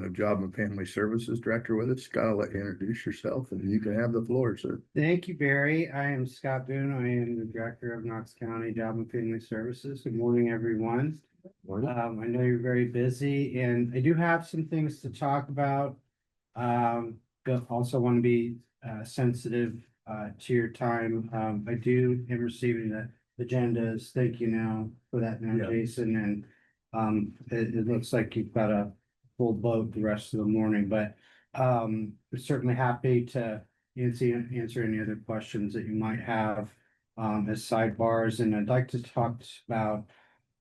of Job and Family Services Director with us. Scott, I'll let you introduce yourself and you can have the floor, sir. Thank you, Barry. I am Scott Boone. I am the Director of Knox County Job and Family Services. Good morning, everyone. I know you're very busy and I do have some things to talk about. But also want to be sensitive to your time. I am receiving the agendas. Thank you now for that now, Yeah. Jason. And it looks like you've got a full boat the rest of the morning, but we're certainly happy to answer any other questions that you might have as sidebars. And I'd like to talk about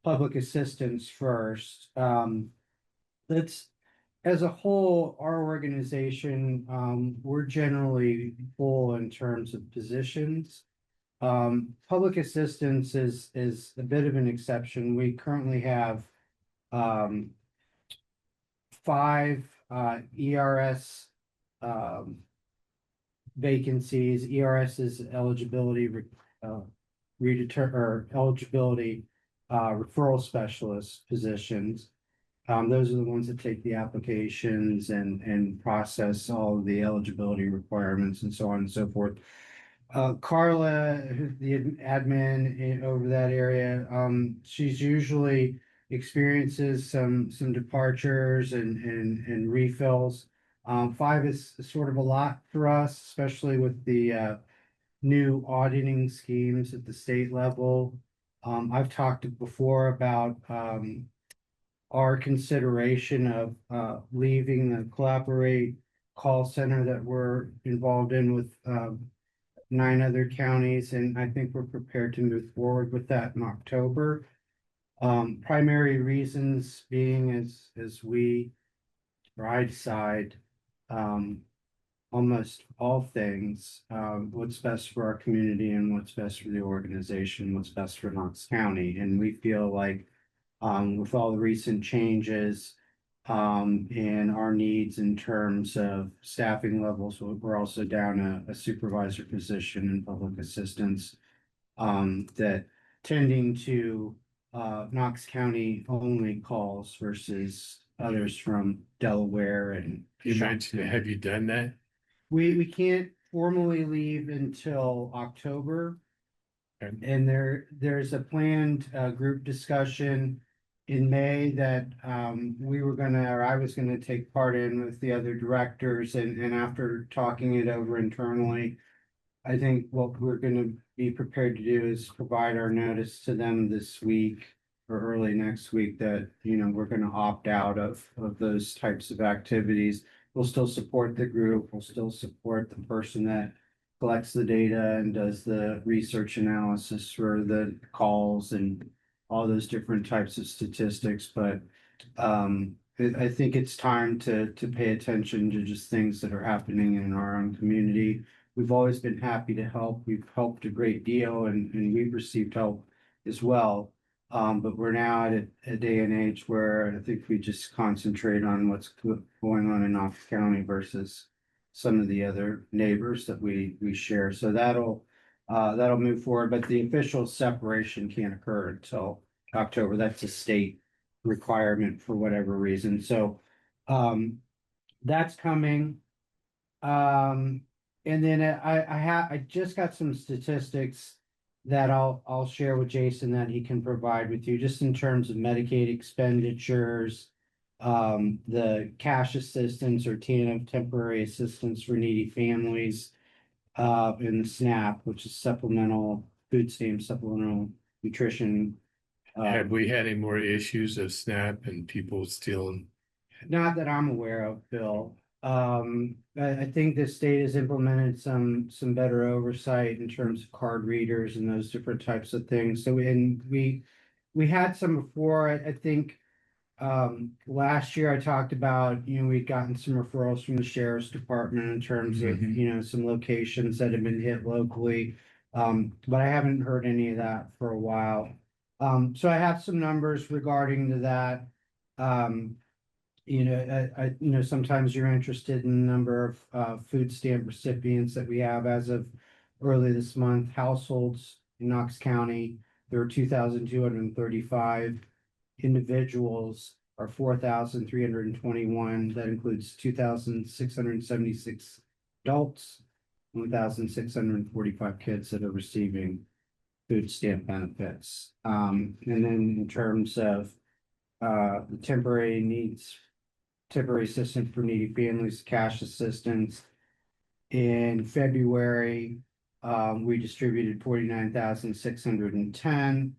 public assistance first. Let's, as a whole, our organization, we're generally full in terms of positions. Public assistance is a bit of an exception. We currently have five ERS vacancies. ERS is eligibility eligibility referral specialist positions. Those are the ones that take the applications and process all of the eligibility requirements and so on and so forth. Carla, who's the admin over that area, she's usually experiences some departures and refills. Five is sort of a lot for us, especially with the new auditing schemes at the state level. I've talked before about our consideration of leaving the Collaborate call center that we're involved in with 9 other counties, and I think we're prepared to move forward with that in October. Primary reasons being as we, or I decide almost all things, what's best for our community and what's best for the organization, what's best for Knox County. And we feel like with all the recent changes and our needs in terms of staffing levels, we're also down a supervisor position in public assistance that tending to Knox County only calls versus others from Delaware and You mentioned, have you done that? we can't formally leave until October. Okay. And there's a planned group discussion in May that we were gonna, or I was gonna take part in with the other directors, and after talking it over internally, I think what we're gonna be prepared to do is provide our notice to them this week or early next week that, you know, we're gonna opt out of those types of activities. We'll still support the group, we'll still support the person that collects the data and does the research analysis for the calls and all those different types of statistics, but I think it's time to pay attention to just things that are happening in our own community. We've always been happy to help. We've helped a great deal and we've received help as well. But we're now at a day and age where I think we just concentrate on what's going on in Knox County versus some of the other neighbors that we share. So that'll move forward, but the official separation can't occur until October. That's a state requirement for whatever reason. So that's coming. And then I just got some statistics that I'll share with Jason that he can provide with you, just in terms of Medicaid expenditures, the cash assistance or TANF, temporary assistance for needy families, and SNAP, which is supplemental food stamps, supplemental nutrition. Have we had any more issues of SNAP and people stealing? Not that I'm aware of, Bill. I think the state has implemented some better oversight in terms of card readers and those different types of things. So, and we had some before. I think last year I talked about, you know, we'd gotten some referrals from the sheriff's department in terms of, Mhm. you know, some locations that have been hit locally. But I haven't heard any of that for a while. So I have some numbers regarding to that. You know, sometimes you're interested in the number of food stamp recipients that we have as of early this month. Households in Knox County, there are 2,235. individuals are 4,321. That includes 2,676 adults, 1,645 kids that are receiving food stamp benefits. And then in terms of the temporary assistance for needy families, cash assistance. In February, we distributed 49,610.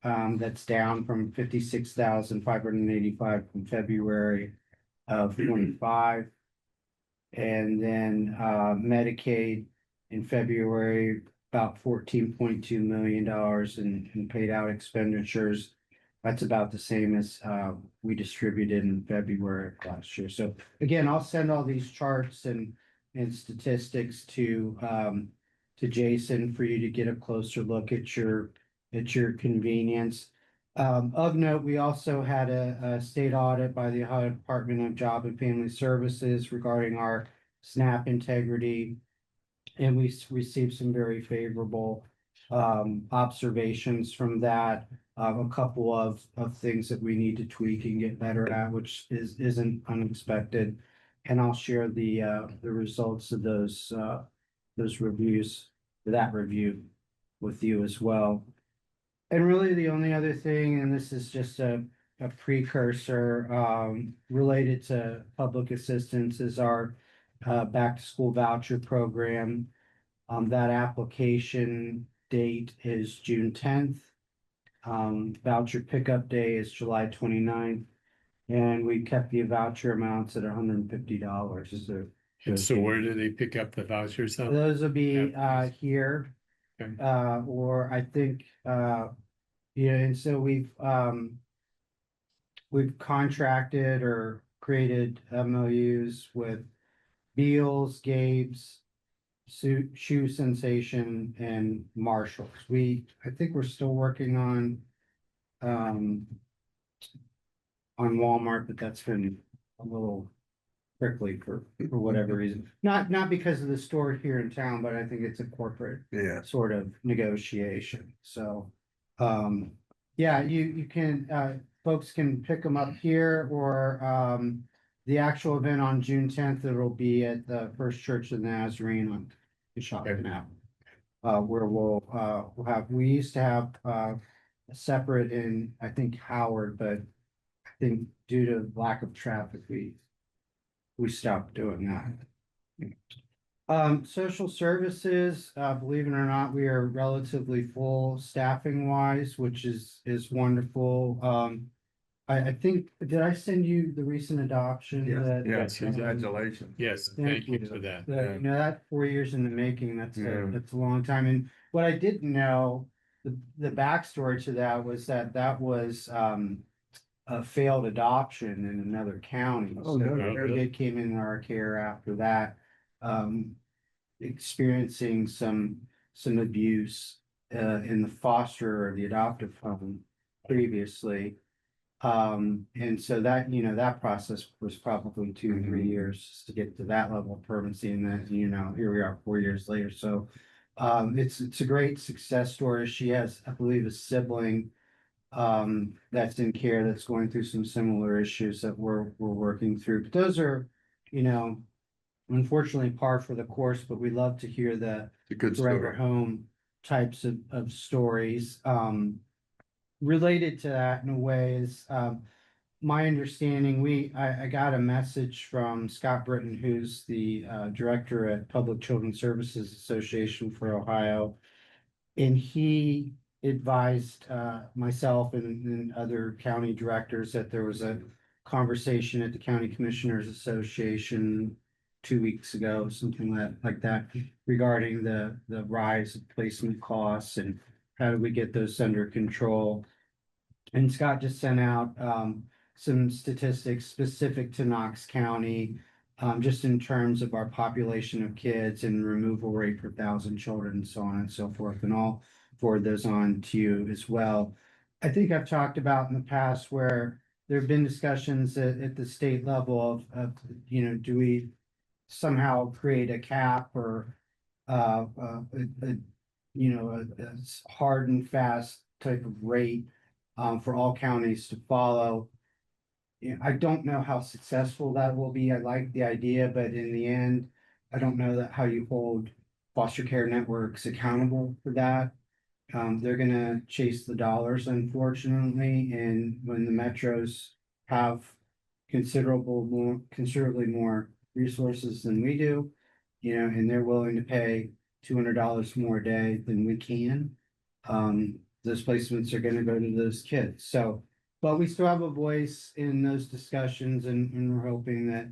That's down from 56,585 from February of 25. And then Medicaid in February, about $14.2 million in paid out expenditures. That's about the same as we distributed in February of last year. So again, I'll send all these charts and statistics to Jason for you to get a closer look at your convenience. Of note, we also had a state audit by the Ohio Department of Job and Family Services regarding our SNAP integrity. And we received some very favorable observations from that. A couple of things that we need to tweak and get better at, which isn't unexpected. And I'll share the results of those reviews, that review with you as well. And really the only other thing, and this is just a precursor related to public assistance, is our back to school voucher program. That application date is June 10th. Voucher pickup day is July 29th. And we kept the voucher amounts at $150. And so where do they pick up the vouchers? Those will be here. Okay. Or I think yeah, and so we've contracted or created MOUs with Beals, Gabe's, Shoe Sensation, and Marshalls. I think we're still working on Walmart, but that's been a little prickly for whatever reason. Not because of the store here in town, but I think it's a corporate sort of negotiation. So yeah, you can folks can pick them up here, or the actual event on June 10th, it'll be at the First Church of the Nazarene on Bishop Canal. Where we used to have a separate in, I think, Howard, but I think due to lack of traffic, we stopped doing that. Social services, believe it or not, we are relatively full staffing wise, which is wonderful. I think, did I send you the recent adoption? Yes. Yes, congratulations. Yes, Thank thank you you. for that. You know, that 4 years in the making, that's Yeah. that's a long time. And what I didn't know, the backstory to that was that was a failed adoption in another county. Oh, So no, really? It came in our care after that, experiencing some abuse in the foster or the adoptive home previously. And so that, that process was probably 2 or 3 years to get to that level of permanency. And then, here we are 4 years later. So, it's a great success story. She has, I believe, a sibling, that's in care, that's going through some similar issues that we're working through. But those are, unfortunately par for the course, but we love to hear the It's a good forever story. home types of stories. Related to that in a way is, my understanding, I got a message from Scott Britton, who's the director at Public Children's Services Association for Ohio. And he advised myself and other county directors that there was a conversation at the County Commissioners Association 2 weeks ago, something like that, regarding the rise of placement costs and how do we get those under control. And Scott just sent out some statistics specific to Knox County, just in terms of our population of kids and removal rate per 1,000 children and so on and so forth. And I'll forward those on to you as well. I think I've talked about in the past where there have been discussions at the state level of do we somehow create a cap or a hard and fast type of rate for all counties to follow. Yeah, I don't know how successful that will be. I like the idea, but in the end, I don't know that how you hold foster care networks accountable for that. They're gonna chase the dollars, unfortunately, and when the metros have considerably more resources than we do, and they're willing to pay $200 more a day than we can. Those placements are gonna go to those kids, so, but we still have a voice in those discussions and we're hoping that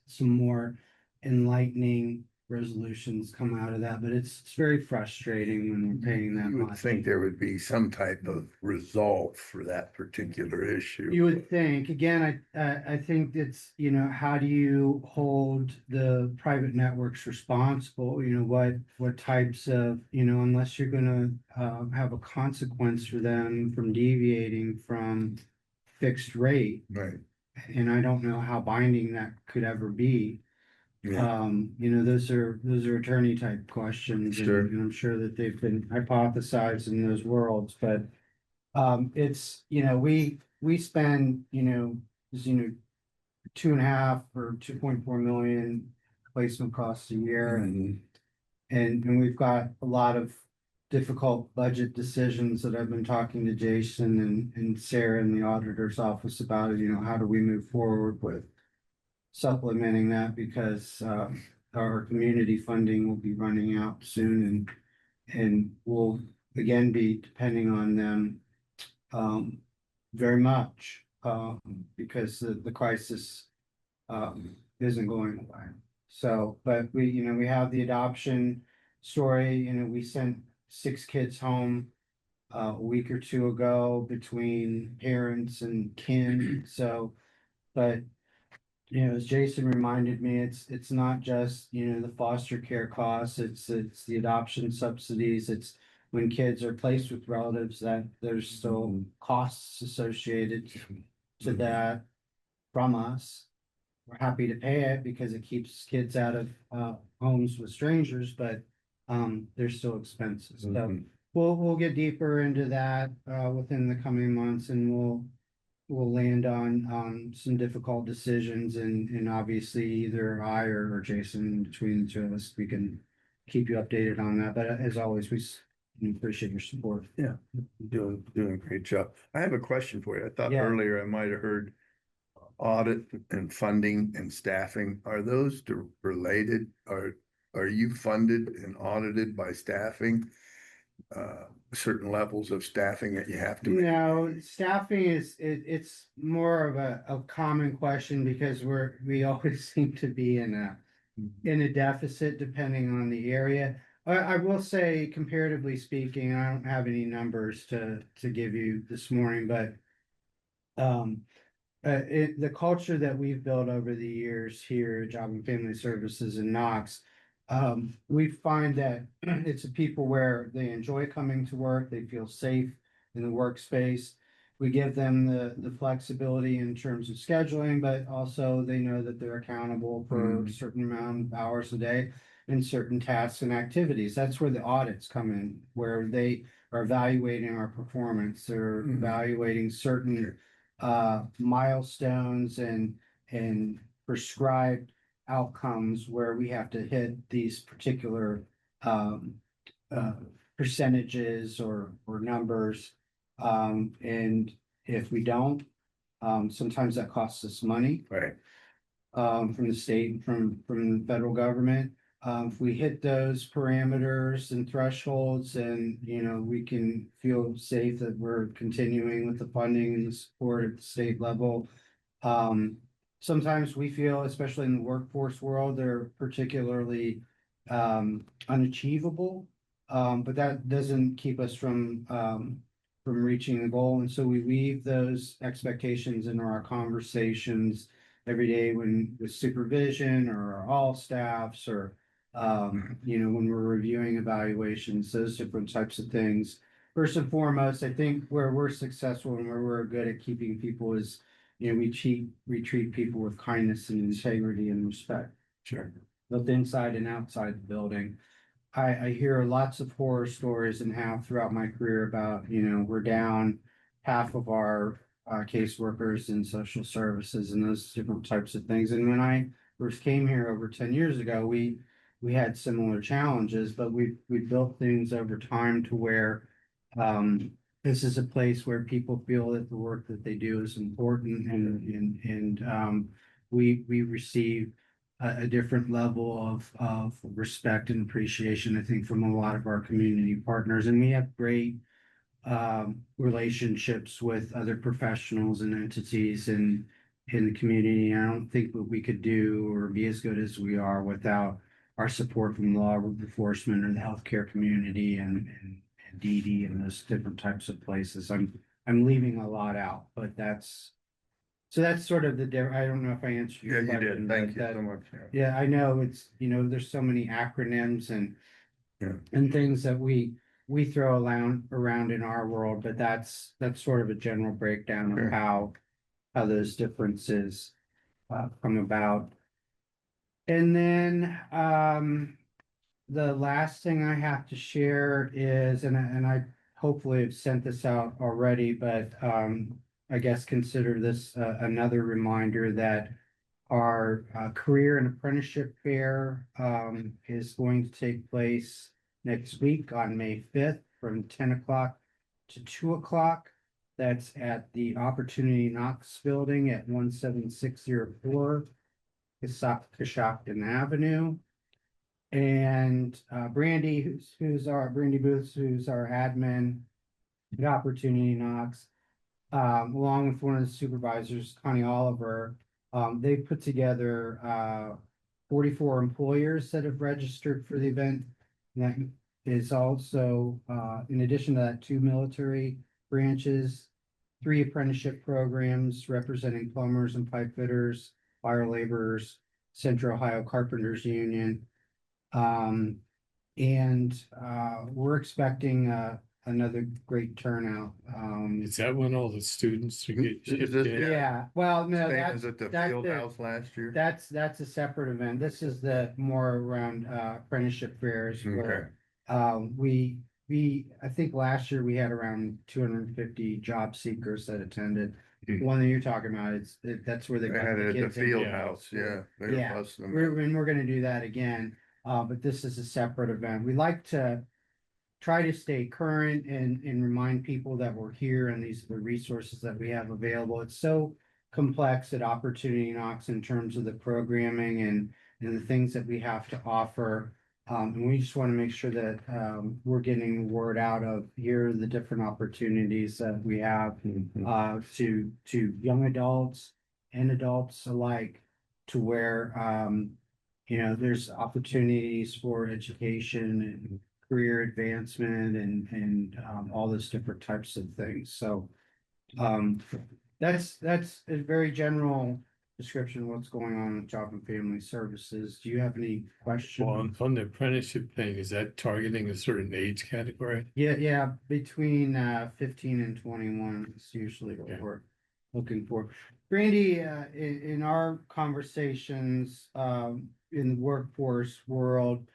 some more enlightening resolutions come out of that, but it's very frustrating when we're paying that You would much. think there would be some type of resolve for that particular issue. You would think, again, I think it's, how do you hold the private networks responsible? What types of, unless you're gonna have a consequence for them from deviating from fixed rate. Right, And I don't know how binding that could ever be. yeah, Those are attorney type questions. Sure. And I'm sure that they've been hypothesized in those worlds, but it's, we spend, as 2.5 or 2.4 million placement costs a year. Mhm. And we've got a lot of difficult budget decisions that I've been talking to Jason and Sarah in the auditor's office about, how do we move forward with supplementing that because our community funding will be running out soon and we'll again be depending on them very much because the crisis isn't going away. So, but we have the adoption story, we sent 6 kids home a week or two ago between parents and kin. So, but as Jason reminded me, it's not just, the foster care costs, it's the adoption subsidies, it's when kids are placed with relatives that there's still costs associated to that from us. We're happy to pay it because it keeps kids out of homes with strangers, but there's still expenses. So Mhm. we'll get deeper into that within the coming months and we'll land on some difficult decisions and obviously either I or Jason, between the two of us, we can keep you updated on that. But as always, we appreciate your support. Doing a great job. I have a question for you. I thought Yeah. earlier I might have heard audit and funding and staffing. Are those related? Are you funded and audited by staffing? Certain levels of staffing that you have to make? No, staffing it's more of a common question because we always seem to be in a deficit depending on the area. I will say comparatively speaking, I don't have any numbers to give you this morning, but the culture that we've built over the years here at Job and Family Services in Knox, we find that it's a people where they enjoy coming to work, they feel safe in the workspace. We give them the flexibility in terms of scheduling, but also they know that they're accountable for a certain amount of hours a day and certain tasks and activities. That's where the audits come in, where they are evaluating our performance, they're evaluating certain milestones and prescribed outcomes where we have to hit these particular percentages or numbers. And if we don't, sometimes that costs us money Right. from the state and from the federal government. If we hit those parameters and thresholds and, we can feel safe that we're continuing with the funding and the support at the state level. Sometimes we feel, especially in the workforce world, they're particularly unachievable. But that doesn't keep us from reaching the goal. And so we weave those expectations into our conversations every day with supervision or our all staffs or when we're reviewing evaluations, those different types of things. First and foremost, I think where we're successful and where we're good at keeping people is, we treat people with kindness and integrity and respect. Sure. Both inside and outside the building. I hear lots of horror stories and have throughout my career about, we're down half of our caseworkers in social services and those different types of things. And when I first came here over 10 years ago, we had similar challenges, but we built things over time to where this is a place where people feel that the work that they do is important and we receive a different level of respect and appreciation, I think, from a lot of our community partners. And we have great relationships with other professionals and entities in the community. I don't think that we could do or be as good as we are without our support from law enforcement or the healthcare community and DD and those different types of places. I'm leaving a lot out, but that's sort of I don't know if I answered Yeah, your you question, did. Thank but you that- so much. Yeah, I know it's, there's so many acronyms and Yeah. and things that we throw around in our world, but that's sort of a general breakdown Sure. of how those differences come about. And then the last thing I have to share is, and I hopefully have sent this out already, but I guess consider this another reminder that our career and apprenticeship fair is going to take place next week on May 5th from 10 o'clock to 2 o'clock. That's at the Opportunity Knox building at 17604 Coshocton Avenue. And Brandy, who's our Brandy Booths, who's our admin at Opportunity Knox, along with one of the supervisors, Connie Oliver, they put together 44 employers that have registered for the event. And that is also, in addition to that, 2 military branches, 3 apprenticeship programs representing plumbers and pipe fitters, fire laborers, Central Ohio Carpenters Union. We're expecting another great turnout. Is that when all the students are get Is shipped this- in? Yeah, well, no, Same that's as at the that's field the- house last year? that's a separate event. This is the more around apprenticeship fairs where I think last year we had around 250 job seekers that attended. Hmm. One that you're talking about, that's where they They got had the it at the kids in. field Yeah. house, yeah. They were Yeah. busting them. We're gonna do that again, but this is a separate event. We like to try to stay current and remind people that we're here and these are the resources that we have available. It's so complex at Opportunity Knox in terms of the programming and the things that we have to offer. And we just want to make sure that we're getting the word out of here are the different opportunities that we have to young adults and adults alike, to where there's opportunities for education and career advancement and all those different types of things. So that's a very general description of what's going on with Job and Family Services. Do you have any Well, questions? on the apprenticeship thing, is that targeting a certain age category? Yeah, between 15 and 21 is usually what Yeah. we're looking for. Brandy, in our conversations in the workforce world,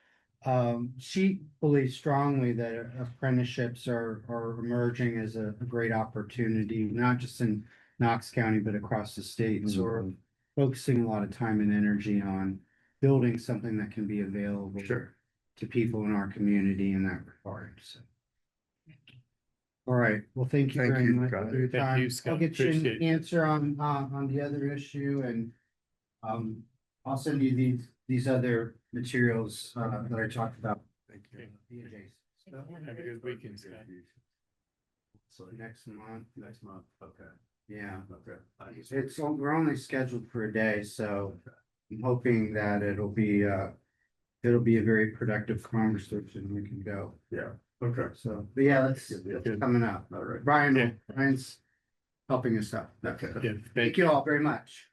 she believes strongly that apprenticeships are emerging as a great opportunity, not just in Knox County, but across the state. So we're focusing a lot of time and energy on building something that can be available Sure. to people in our community in that regard. So. All right, well, thank you Thank very you, much Scott. for your Thank time. you, Scott. I'll get you Appreciate an it. answer on the other issue, and I'll send you these other materials that I talked about. Thank you. via Jason. Have a good weekend, Scott. So next month, Okay, yeah, okay. we're only scheduled for a day, so I'm hoping that it'll be a very productive conversation. We can go. Yeah, okay. So, but yeah, that's coming up. All right. Brian's helping us out. Okay. Yeah, Thank you all very much.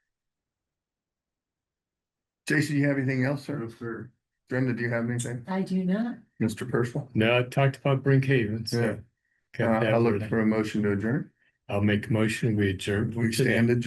Jason, you have anything else, sir? No, sir. Brenda, do you have anything? I do not. Mr. Purcell? No, I talked about Brinkhaven, Yeah. so. got that I look word. for a motion to adjourn. I'll make a motion, we adjourn. We stand adjourned.